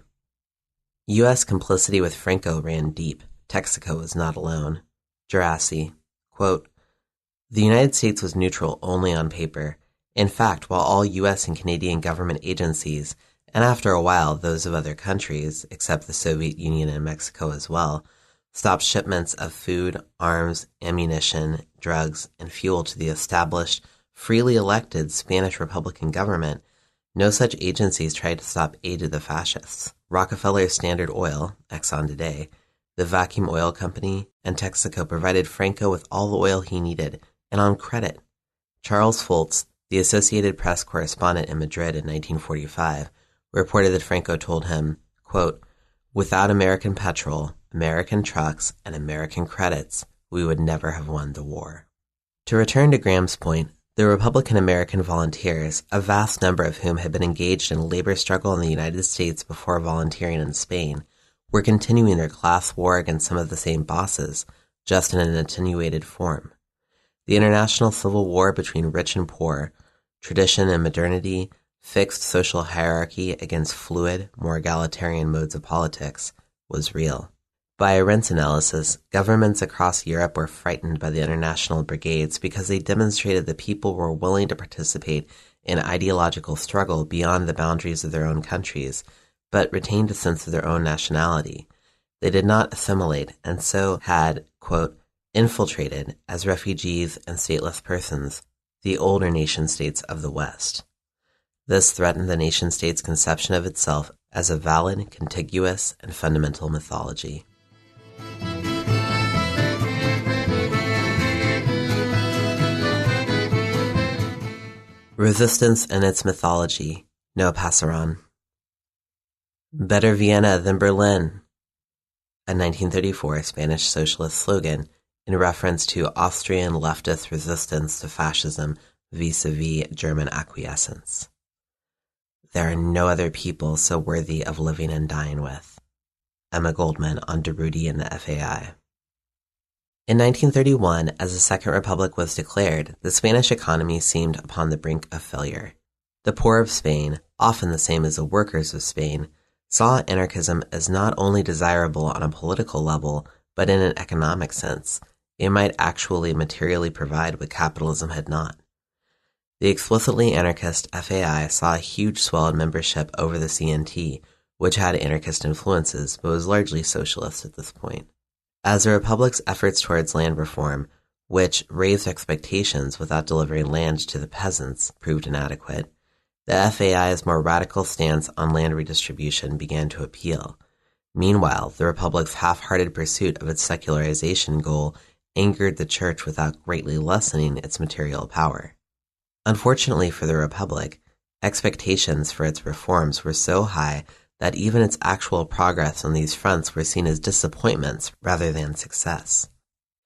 [SPEAKER 1] U.S. complicity with Franco ran deep. Texaco was not alone. Durruti, quote, the United States was neutral only on paper. In fact, while all U.S. and Canadian government agencies, and after a while those of other countries, except the Soviet Union and Mexico as well, stopped shipments of food, arms, ammunition, drugs, and fuel to the established, freely elected Spanish Republican government, no such agencies tried to stop aid to the fascists. Rockefeller's Standard Oil, Exxon today, the Vacuum Oil Company, and Texaco provided Franco with all the oil he needed, and on credit. Charles Foltz, the Associated Press correspondent in Madrid in 1945, reported that Franco told him, quote, without American petrol, American trucks, and American credits, we would never have won the war. To return to Graham's point, the Republican American volunteers, a vast number of whom had been engaged in labor struggle in the United States before volunteering in Spain, were continuing their class war against some of the same bosses, just in an attenuated form. The international civil war between rich and poor, tradition and modernity, fixed social hierarchy against fluid, more egalitarian modes of politics, was real. By Arendt's analysis, governments across Europe were frightened by the international brigades because they demonstrated that people were willing to participate in ideological struggle beyond the boundaries of their own countries, but retained a sense of their own nationality. They did not assimilate, and so had, quote, infiltrated, as refugees and stateless persons, the older nation-states of the West. This threatened the nation-state's conception of itself as a valid, contiguous, and fundamental mythology. Resistance and its mythology. No passaron. Better Vienna than Berlin, a 1934 Spanish socialist slogan in reference to Austrian leftist resistance to fascism vis-a-vis German acquiescence. There are no other people so worthy of living and dying with. Emma Goldman on Durruti and the FAI. In 1931, as the Second Republic was declared, the Spanish economy seemed upon the brink of failure. The poor of Spain, often the same as the workers of Spain, saw anarchism as not only desirable on a political level, but in an economic sense. It might actually materially provide what capitalism had not. The explicitly anarchist FAI saw a huge swell in membership over the CNT, which had anarchist influences but was largely socialist at this point. As the Republic's efforts towards land reform, which raised expectations without delivering land to the peasants, proved inadequate, the FAI's more radical stance on land redistribution began to appeal. Meanwhile, the Republic's half-hearted pursuit of its secularization goal angered the Church without greatly lessening its material power. Unfortunately for the Republic, expectations for its reforms were so high that even its actual progress on these fronts were seen as disappointments rather than success.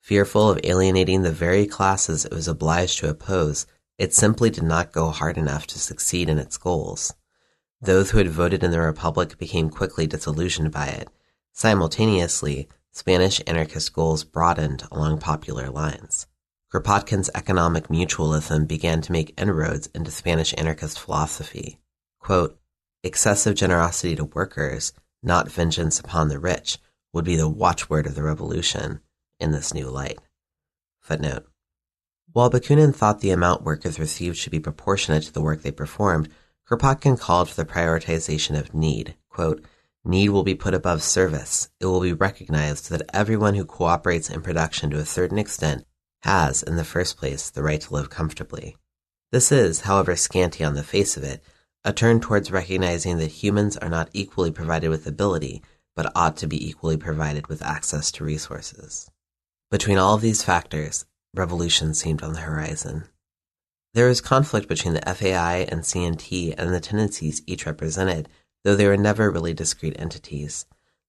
[SPEAKER 1] Fearful of alienating the very classes it was obliged to oppose, it simply did not go hard enough to succeed in its goals. Those who had voted in the Republic became quickly disillusioned by it. Simultaneously, Spanish anarchist goals broadened along popular lines. Kropotkin's economic mutualism began to make inroads into Spanish anarchist philosophy. Quote, excessive generosity to workers, not vengeance upon the rich, would be the watchword of the revolution in this new light. Footnote. While Bakunin thought the amount workers received should be proportionate to the work they performed, Kropotkin called for the prioritization of need. Quote, need will be put above service. It will be recognized that everyone who cooperates in production to a certain extent has, in the first place, the right to live comfortably. This is, however scanty on the face of it, a turn towards recognizing that humans are not equally provided with ability, but ought to be equally provided with access to resources. Between all of these factors, revolution seemed on the horizon. There was conflict between the FAI and CNT and the tendencies each represented, though they were never really discrete entities.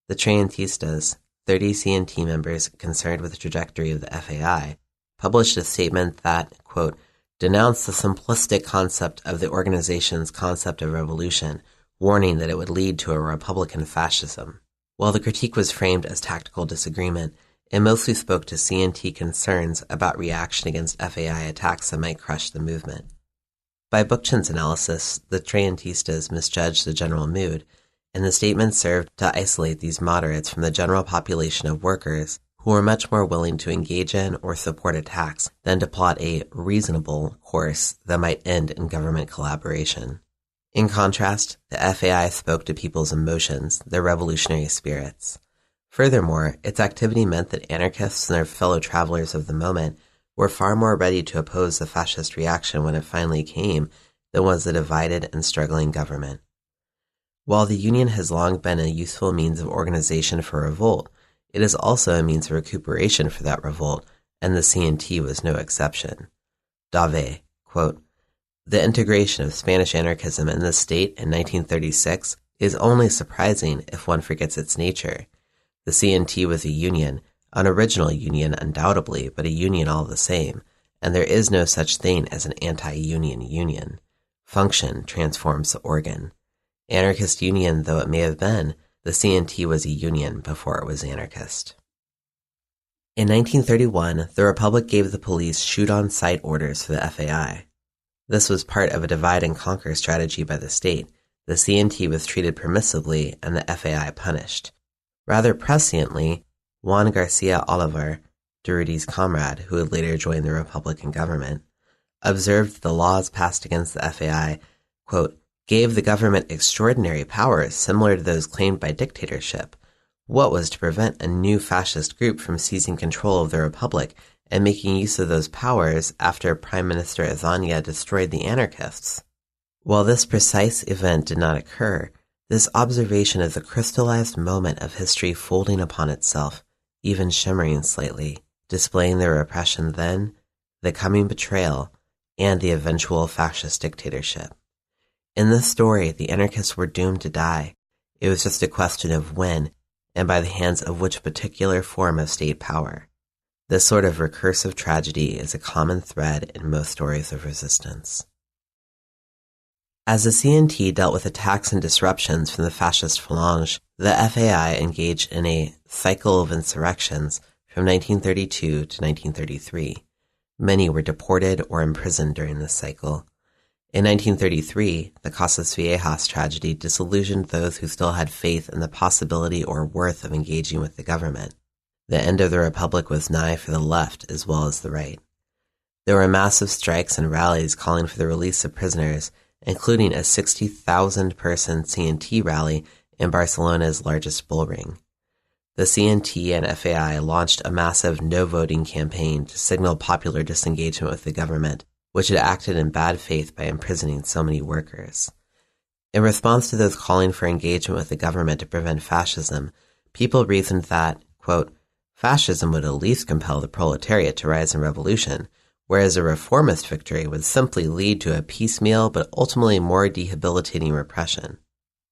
[SPEAKER 1] The Treyentistas, 30 CNT members concerned with the trajectory of the FAI, published a statement that, quote, denounced the simplistic concept of the organization's concept of revolution, warning that it would lead to a Republican fascism. While the critique was framed as tactical disagreement, it mostly spoke to CNT concerns about reaction against FAI attacks that might crush the movement. By Bookchin's analysis, the Treyentistas misjudged the general mood, and the statement served to isolate these moderates from the general population of workers who were much more willing to engage in or support attacks than to plot a reasonable course that might end in government collaboration. In contrast, the FAI spoke to people's emotions, their revolutionary spirits. Furthermore, its activity meant that anarchists and their fellow travelers of the moment were far more ready to oppose the fascist reaction when it finally came than was the divided and struggling government. While the Union has long been a useful means of organization for revolt, it is also a means of recuperation for that revolt, and the CNT was no exception. Dave, quote, the integration of Spanish anarchism in the state in 1936 is only surprising if one forgets its nature. The CNT was a union, an original union undoubtedly, but a union all the same, and there is no such thing as an anti-union union. Function transforms the organ. Anarchist union though it may have been, the CNT was a union before it was anarchist. In 1931, the Republic gave the police shoot-on-sight orders for the FAI. This was part of a divide-and-conquer strategy by the state. The CNT was treated permissively and the FAI punished. Rather presciently, Juan Garcia Olivar, Durruti's comrade, who would later join the Republican government, observed that the laws passed against the FAI, quote, gave the government extraordinary powers similar to those claimed by dictatorship. What was to prevent a new fascist group from seizing control of the Republic and making use of those powers after Prime Minister Azaña destroyed the anarchists? While this precise event did not occur, this observation is a crystallized moment of history folding upon itself, even shimmering slightly, displaying the repression then, the coming betrayal, and the eventual fascist dictatorship. In this story, the anarchists were doomed to die. It was just a question of when, and by the hands of which particular form of state power. This sort of recursive tragedy is a common thread in most stories of resistance. As the CNT dealt with attacks and disruptions from the fascist phalange, the FAI engaged in a cycle of insurrections from 1932 to 1933. Many were deported or imprisoned during this cycle. In 1933, the Casas Viejas tragedy disillusioned those who still had faith in the possibility or worth of engaging with the government. The end of the Republic was nigh for the left as well as the right. There were massive strikes and rallies calling for the release of prisoners, including a 60,000-person CNT rally in Barcelona's largest bullring. The CNT and FAI launched a massive no-voting campaign to signal popular disengagement with the government, which had acted in bad faith by imprisoning so many workers. In response to those calling for engagement with the government to prevent fascism, people reasoned that, quote, fascism would at least compel the proletariat to rise in revolution, whereas a reformist victory would simply lead to a piecemeal but ultimately more debilitating repression.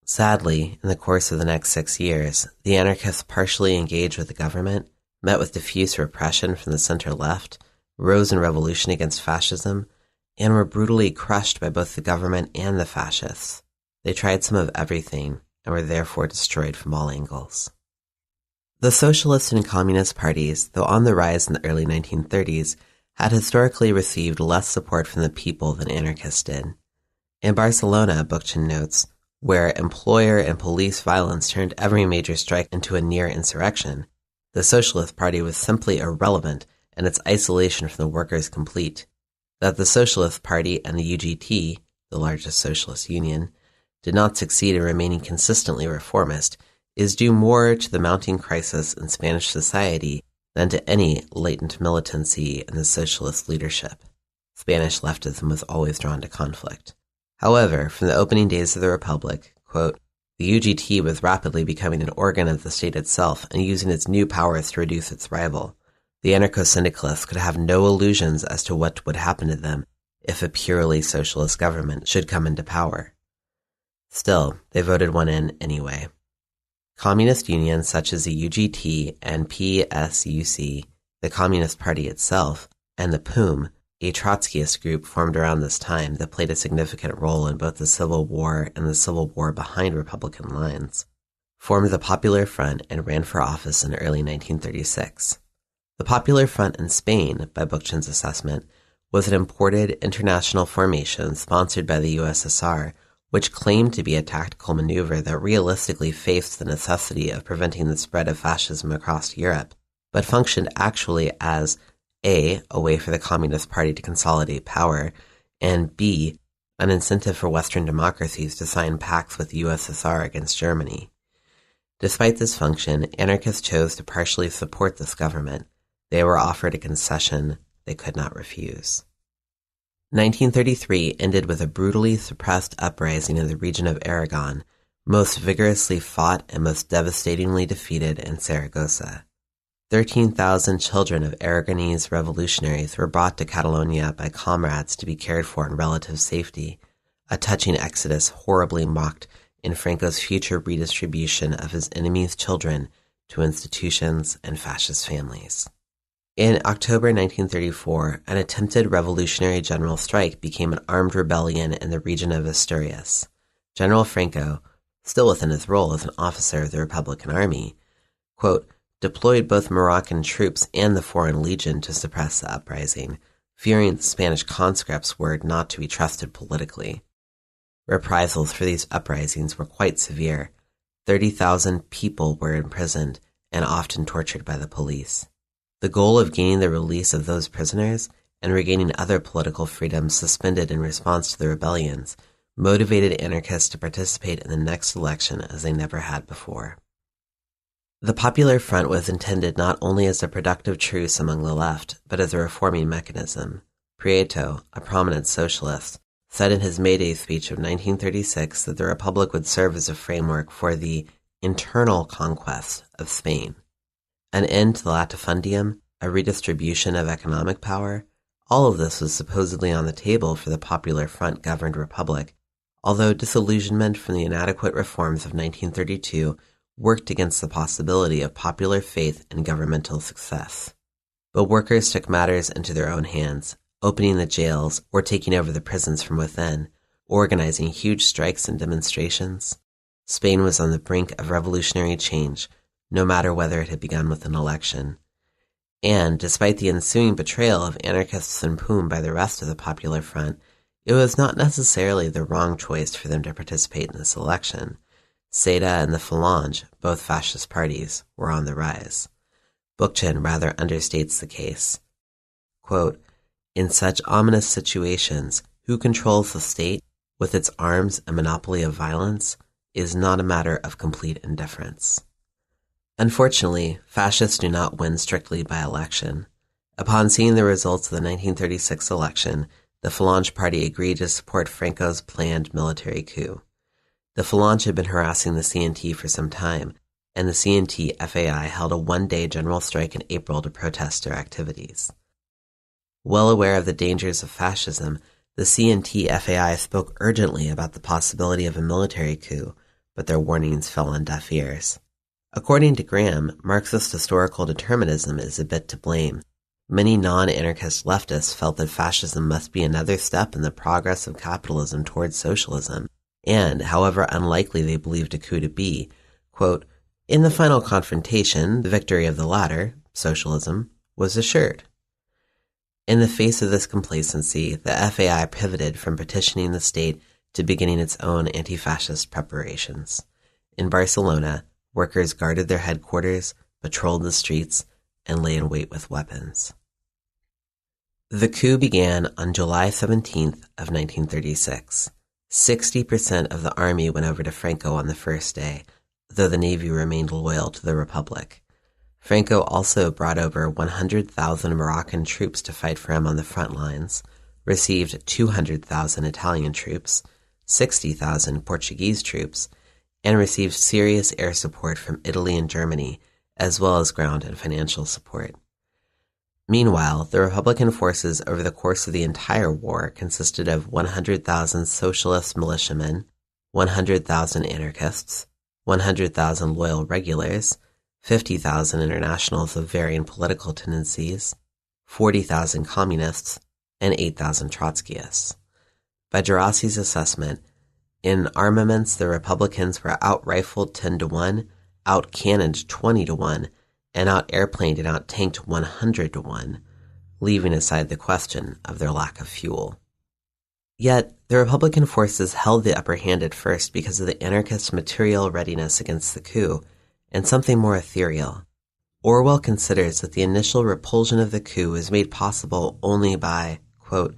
[SPEAKER 1] Sadly, in the course of the next 6 years, the anarchists partially engaged with the government, met with diffuse repression from the center-left, rose in revolution against fascism, and were brutally crushed by both the government and the fascists. They tried some of everything and were therefore destroyed from all angles. The socialist and communist parties, though on the rise in the early 1930s, had historically received less support from the people than anarchists did. In Barcelona, Bookchin notes, where employer and police violence turned every major strike into a near insurrection, the Socialist Party was simply irrelevant and its isolation from the workers complete. That the Socialist Party and the UGT, the largest socialist union, did not succeed in remaining consistently reformist is due more to the mounting crisis in Spanish society than to any latent militancy in the socialist leadership. Spanish leftism was always drawn to conflict. However, from the opening days of the Republic, quote, the UGT was rapidly becoming an organ of the state itself and using its new powers to reduce its rival. The Anarcho-syndicalists could have no illusions as to what would happen to them if a purely socialist government should come into power. Still, they voted one in anyway. Communist unions such as the UGT and PSUC, the Communist Party itself, and the PUM, a Trotskyist group formed around this time that played a significant role in both the Civil War and the Civil War behind Republican lines, formed the Popular Front and ran for office in early 1936. The Popular Front in Spain, by Bookchin's assessment, was an imported international formation sponsored by the USSR, which claimed to be a tactical maneuver that realistically faced the necessity of preventing the spread of fascism across Europe, but functioned actually as A, a way for the Communist Party to consolidate power, and B, an incentive for Western democracies to sign pacts with the USSR against Germany. Despite this function, anarchists chose to partially support this government. They were offered a concession they could not refuse. 1933 ended with a brutally suppressed uprising in the region of Aragon, most vigorously fought and most devastatingly defeated in Saragossa. 13,000 children of Aragonese revolutionaries were brought to Catalonia by comrades to be cared for in relative safety, a touching exodus horribly mocked in Franco's future redistribution of his enemies' children to institutions and fascist families. In October 1934, an attempted revolutionary general strike became an armed rebellion in the region of Asturias. General Franco, still within his role as an officer of the Republican Army, quote, deployed both Moroccan troops and the Foreign Legion to suppress the uprising, fearing the Spanish conscripts were not to be trusted politically. Reprisals for these uprisings were quite severe. 30,000 people were imprisoned and often tortured by the police. The goal of gaining the release of those prisoners and regaining other political freedoms suspended in response to the rebellions motivated anarchists to participate in the next election as they never had before. The Popular Front was intended not only as a productive truce among the left, but as a reforming mechanism. Prieto, a prominent socialist, said in his May Day speech of 1936 that the Republic would serve as a framework for the internal conquest of Spain. An end to the latifundium, a redistribution of economic power, all of this was supposedly on the table for the Popular Front-governed Republic, although disillusionment from the inadequate reforms of 1932 worked against the possibility of popular faith in governmental success. But workers took matters into their own hands, opening the jails or taking over the prisons from within, organizing huge strikes and demonstrations. Spain was on the brink of revolutionary change, no matter whether it had begun with an election. And, despite the ensuing betrayal of anarchists and POUM by the rest of the Popular Front, it was not necessarily the wrong choice for them to participate in this election. CETA and the Phalange, both fascist parties, were on the rise. Bookchin rather understates the case. Quote, "In such ominous situations, who controls the state, with its arms and monopoly of violence, is not a matter of complete indifference." Unfortunately, fascists do not win strictly by election. Upon seeing the results of the 1936 election, the Phalange Party agreed to support Franco's planned military coup. The Phalange had been harassing the CNT for some time, and the CNT-FAI held a one-day general strike in April to protest their activities. Well aware of the dangers of fascism, the CNT-FAI spoke urgently about the possibility of a military coup, but their warnings fell on deaf ears. According to Graham, Marxist historical determinism is a bit to blame. Many non-anarchist leftists felt that fascism must be another step in the progress of capitalism towards socialism, and, however unlikely they believed a coup to be, quote, "In the final confrontation, the victory of the latter, socialism, was assured." In the face of this complacency, the FAI pivoted from petitioning the state to beginning its own anti-fascist preparations. In Barcelona, workers guarded their headquarters, patrolled the streets, and lay in wait with weapons. The coup began on July 17th of 1936. 60% of the army went over to Franco on the first day, though the Navy remained loyal to the Republic. Franco also brought over 100,000 Moroccan troops to fight for him on the front lines, received 200,000 Italian troops, 60,000 Portuguese troops, and received serious air support from Italy and Germany, as well as ground and financial support. Meanwhile, the Republican forces over the course of the entire war consisted of 100,000 socialist militiamen, 100,000 anarchists, 100,000 loyal regulars, 50,000 internationals of varying political tendencies, 40,000 communists, and 8,000 Trotskyists. By Durassi's assessment, in armaments the Republicans were out-rifled 10-1, out-cannoned 20-1, and out-airplaned and out-tanked 100-1, leaving aside the question of their lack of fuel. Yet, the Republican forces held the upper hand at first because of the anarchist material readiness against the coup, and something more ethereal. Orwell considers that the initial repulsion of the coup was made possible only by, quote,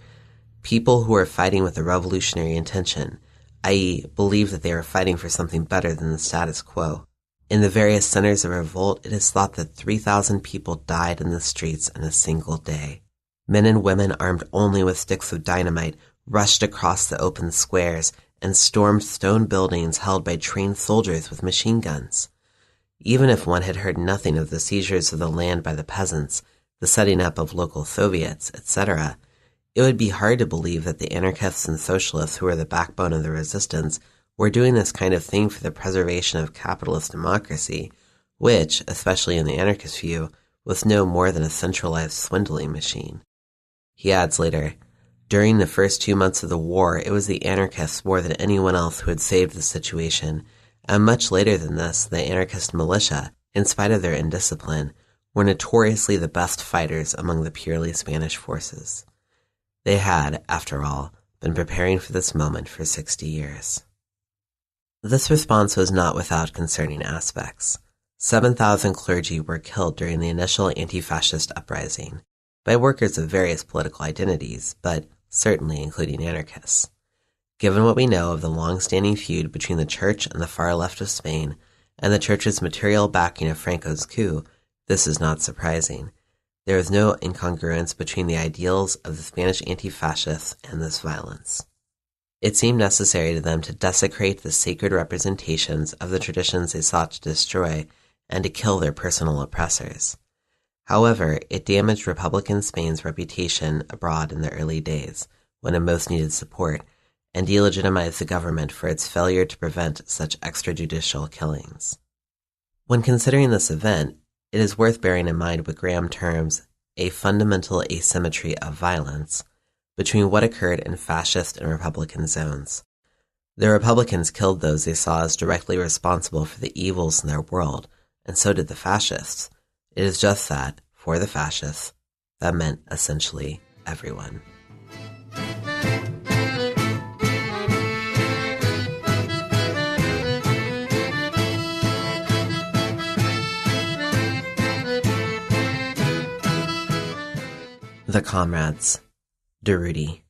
[SPEAKER 1] "people who are fighting with a revolutionary intention, i.e., believe that they are fighting for something better than the status quo. In the various centers of revolt, it is thought that 3,000 people died in the streets in a single day. Men and women armed only with sticks of dynamite rushed across the open squares and stormed stone buildings held by trained soldiers with machine guns. Even if one had heard nothing of the seizures of the land by the peasants, the setting up of local Soviets, etc., it would be hard to believe that the anarchists and socialists who were the backbone of the resistance were doing this kind of thing for the preservation of capitalist democracy, which, especially in the anarchist view, was no more than a centralized swindling machine." He adds later, "During the first 2 months of the war, it was the anarchists more than anyone else who had saved the situation, and much later than this, the anarchist militia, in spite of their indiscipline, were notoriously the best fighters among the purely Spanish forces. They had, after all, been preparing for this moment for 60 years. This response was not without concerning aspects. 7,000 clergy were killed during the initial anti-fascist uprising, by workers of various political identities, but certainly including anarchists. Given what we know of the long-standing feud between the Church and the far left of Spain, and the Church's material backing of Franco's coup, this is not surprising. There is no incongruence between the ideals of the Spanish anti-fascists and this violence. It seemed necessary to them to desecrate the sacred representations of the traditions they sought to destroy and to kill their personal oppressors. However, it damaged Republican Spain's reputation abroad in the early days, when it most needed support, and delegitimized the government for its failure to prevent such extrajudicial killings. When considering this event, it is worth bearing in mind what Graham terms a fundamental asymmetry of violence between what occurred in fascist and Republican zones. The Republicans killed those they saw as directly responsible for the evils in their world, and so did the fascists. It is just that, for the fascists, that meant essentially everyone. The Comrades. Durruti.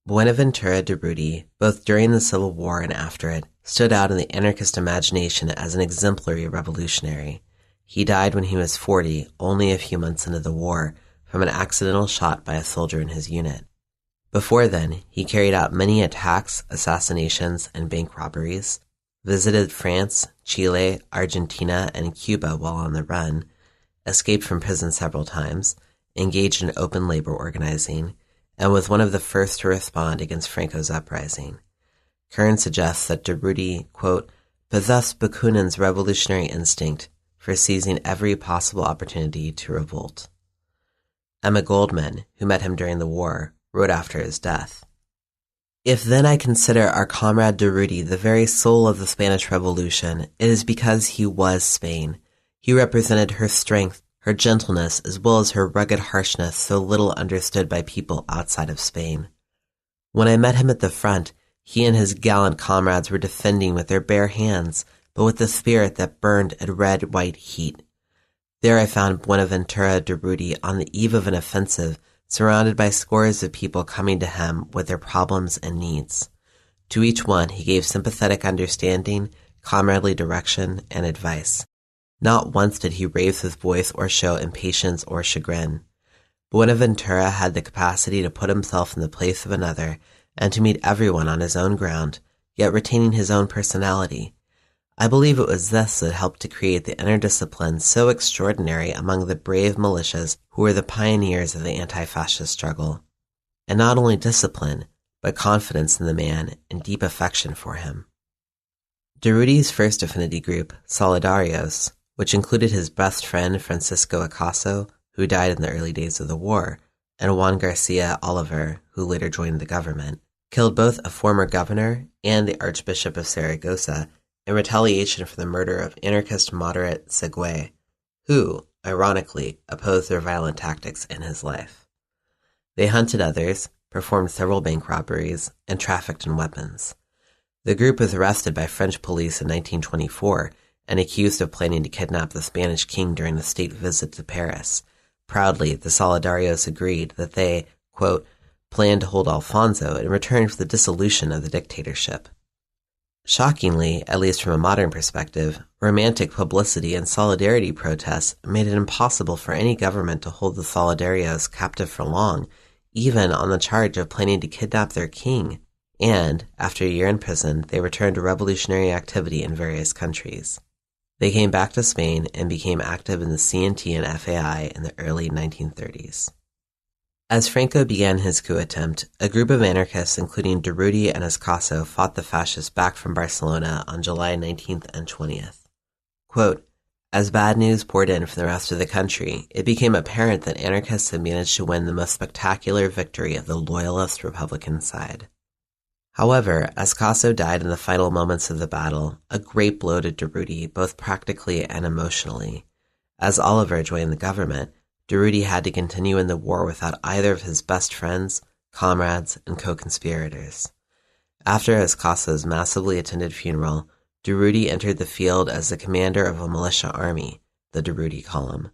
[SPEAKER 1] Buenaventura Durruti, both during the Civil War and after it, stood out in the anarchist imagination as an exemplary revolutionary. He died when he was 40, only a few months into the war, from an accidental shot by a soldier in his unit. Before then, he carried out many attacks, assassinations, and bank robberies, visited France, Chile, Argentina, and Cuba while on the run, escaped from prison several times, engaged in open labor organizing, and was one of the first to respond against Franco's uprising. Kern suggests that Durruti, quote, possessed Bakunin's revolutionary instinct for seizing every possible opportunity to revolt. Emma Goldman, who met him during the war, wrote after his death, "If then I consider our comrade Durruti the very soul of the Spanish Revolution, it is because he was Spain. He represented her strength, her gentleness, as well as her rugged harshness so little understood by people outside of Spain. When I met him at the front, he and his gallant comrades were defending with their bare hands, but with the spirit that burned at red-white heat. There I found Buenaventura Durruti on the eve of an offensive, surrounded by scores of people coming to him with their problems and needs. To each one he gave sympathetic understanding, comradely direction, and advice. Not once did he raise his voice or show impatience or chagrin. Buenaventura had the capacity to put himself in the place of another and to meet everyone on his own ground, yet retaining his own personality. I believe it was this that helped to create the inner discipline so extraordinary among the brave militias who were the pioneers of the anti-fascist struggle. And not only discipline, but confidence in the man and deep affection for him." Durruti's first affinity group, Solidarios, which included his best friend Francisco Acaso, who died in the early days of the war, and Juan Garcia Oliver, who later joined the government, killed both a former governor and the Archbishop of Saragossa in retaliation for the murder of anarchist moderate Segui, who, ironically, opposed their violent tactics in his life. They hunted others, performed several bank robberies, and trafficked in weapons. The group was arrested by French police in 1924 and accused of planning to kidnap the Spanish king during a state visit to Paris. Proudly, the Solidarios agreed that they, quote, planned to hold Alfonso in return for the dissolution of the dictatorship. Shockingly, at least from a modern perspective, romantic publicity and solidarity protests made it impossible for any government to hold the Solidarios captive for long, even on the charge of planning to kidnap their king, and, after a year in prison, they returned to revolutionary activity in various countries. They came back to Spain and became active in the CNT and FAI in the early 1930s. As Franco began his coup attempt, a group of anarchists, including Durruti and Acaso, fought the fascists back from Barcelona on July 19th and 20th. Quote, as bad news poured in from the rest of the country, it became apparent that anarchists had managed to win the most spectacular victory of the loyalist Republican side. However, as Casso died in the final moments of the battle, a great blow to Durruti both practically and emotionally. As Oliver joined the government, Durruti had to continue in the war without either of his best friends, comrades, and co-conspirators. After Ascaso's massively attended funeral, Durruti entered the field as the commander of a militia army, the Durruti Column.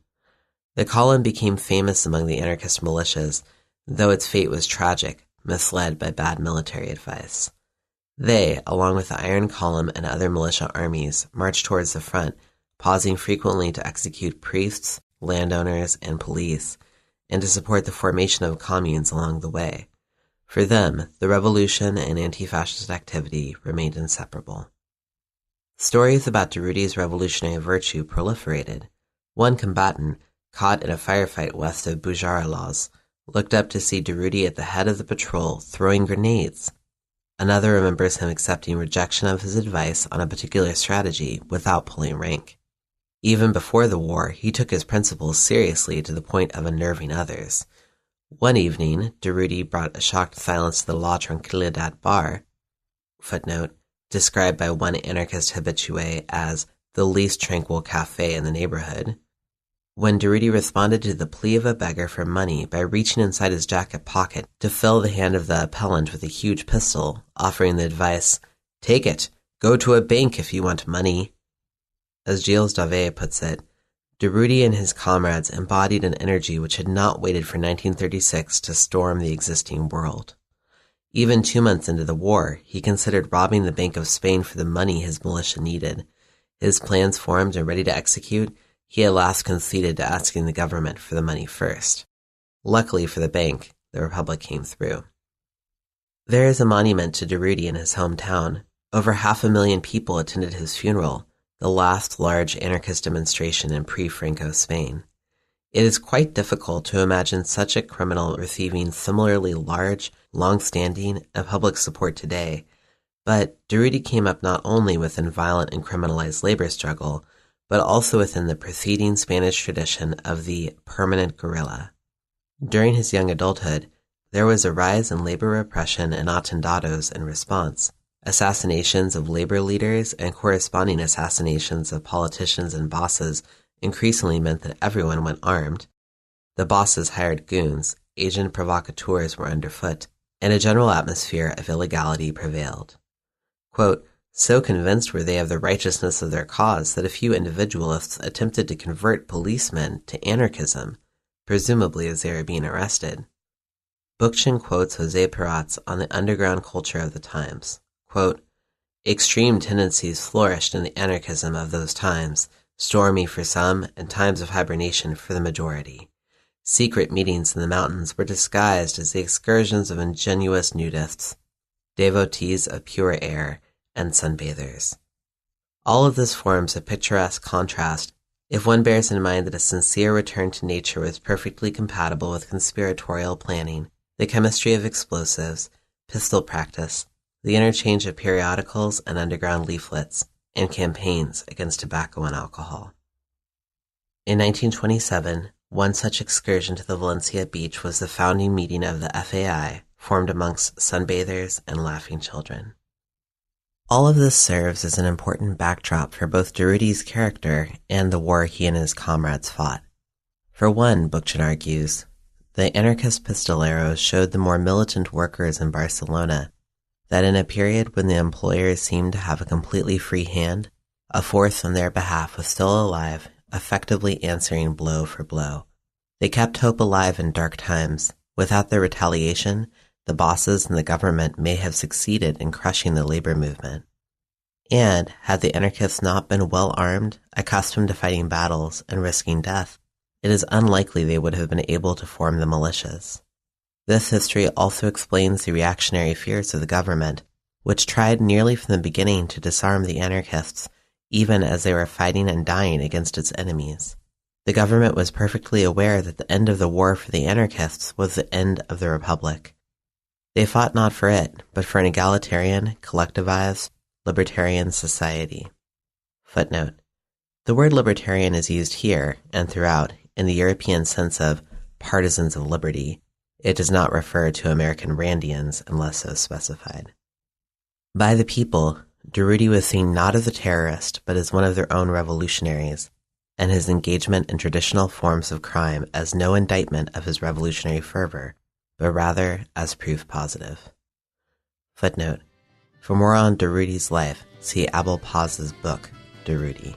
[SPEAKER 1] The column became famous among the anarchist militias, though its fate was tragic, misled by bad military advice. They, along with the Iron Column and other militia armies, marched towards the front, pausing frequently to execute priests, landowners, and police, and to support the formation of communes along the way. For them, the revolution and anti-fascist activity remained inseparable. Stories about Durruti's revolutionary virtue proliferated. One combatant, caught in a firefight west of Bujaraloz, looked up to see Durruti at the head of the patrol throwing grenades. Another remembers him accepting rejection of his advice on a particular strategy without pulling rank. Even before the war, he took his principles seriously to the point of unnerving others. One evening, Durruti brought a shocked silence to the La Tranquilidad bar, footnote, described by one anarchist habitué as the least tranquil café in the neighborhood. When Durruti responded to the plea of a beggar for money by reaching inside his jacket pocket to fill the hand of the appellant with a huge pistol, offering the advice, "Take it, go to a bank if you want money." As Gilles Dauvet puts it, Durruti and his comrades embodied an energy which had not waited for 1936 to storm the existing world. Even 2 months into the war, he considered robbing the Bank of Spain for the money his militia needed. His plans formed and ready to execute, he at last conceded to asking the government for the money first. Luckily for the bank, the Republic came through. There is a monument to Durruti in his hometown. Over 500,000 people attended his funeral, the last large anarchist demonstration in pre-Franco Spain. It is quite difficult to imagine such a criminal receiving similarly large, long-standing, and public support today, but Durruti came up not only within violent and criminalized labor struggle, but also within the preceding Spanish tradition of the permanent guerrilla. During his young adulthood, there was a rise in labor repression and atentados in response. Assassinations of labor leaders and corresponding assassinations of politicians and bosses increasingly meant that everyone went armed. The bosses hired goons, agent provocateurs were underfoot, and a general atmosphere of illegality prevailed. Quote, so convinced were they of the righteousness of their cause that a few individualists attempted to convert policemen to anarchism, presumably as they were being arrested. Bookchin quotes José Peratz on the underground culture of the times. Quote, extreme tendencies flourished in the anarchism of those times, stormy for some and times of hibernation for the majority. Secret meetings in the mountains were disguised as the excursions of ingenuous nudists, devotees of pure air, and sunbathers. All of this forms a picturesque contrast if one bears in mind that a sincere return to nature was perfectly compatible with conspiratorial planning, the chemistry of explosives, pistol practice, the interchange of periodicals and underground leaflets, and campaigns against tobacco and alcohol. In 1927, one such excursion to the Valencia beach was the founding meeting of the FAI, formed amongst sunbathers and laughing children. All of this serves as an important backdrop for both Durruti's character and the war he and his comrades fought. For one, Bookchin argues, the anarchist pistoleros showed the more militant workers in Barcelona that in a period when the employers seemed to have a completely free hand, a force on their behalf was still alive, effectively answering blow for blow. They kept hope alive in dark times. Without their retaliation, the bosses and the government may have succeeded in crushing the labor movement. And, had the anarchists not been well armed, accustomed to fighting battles, and risking death, it is unlikely they would have been able to form the militias. This history also explains the reactionary fears of the government, which tried nearly from the beginning to disarm the anarchists, even as they were fighting and dying against its enemies. The government was perfectly aware that the end of the war for the anarchists was the end of the Republic. They fought not for it, but for an egalitarian, collectivized, libertarian society. Footnote. The word libertarian is used here, and throughout, in the European sense of partisans of liberty. It does not refer to American Randians unless so specified. By the people, Durruti was seen not as a terrorist but as one of their own revolutionaries, and his engagement in traditional forms of crime as no indictment of his revolutionary fervor, but rather as proof positive. Footnote: for more on Durruti's life, see Abul Paz's book, Durruti.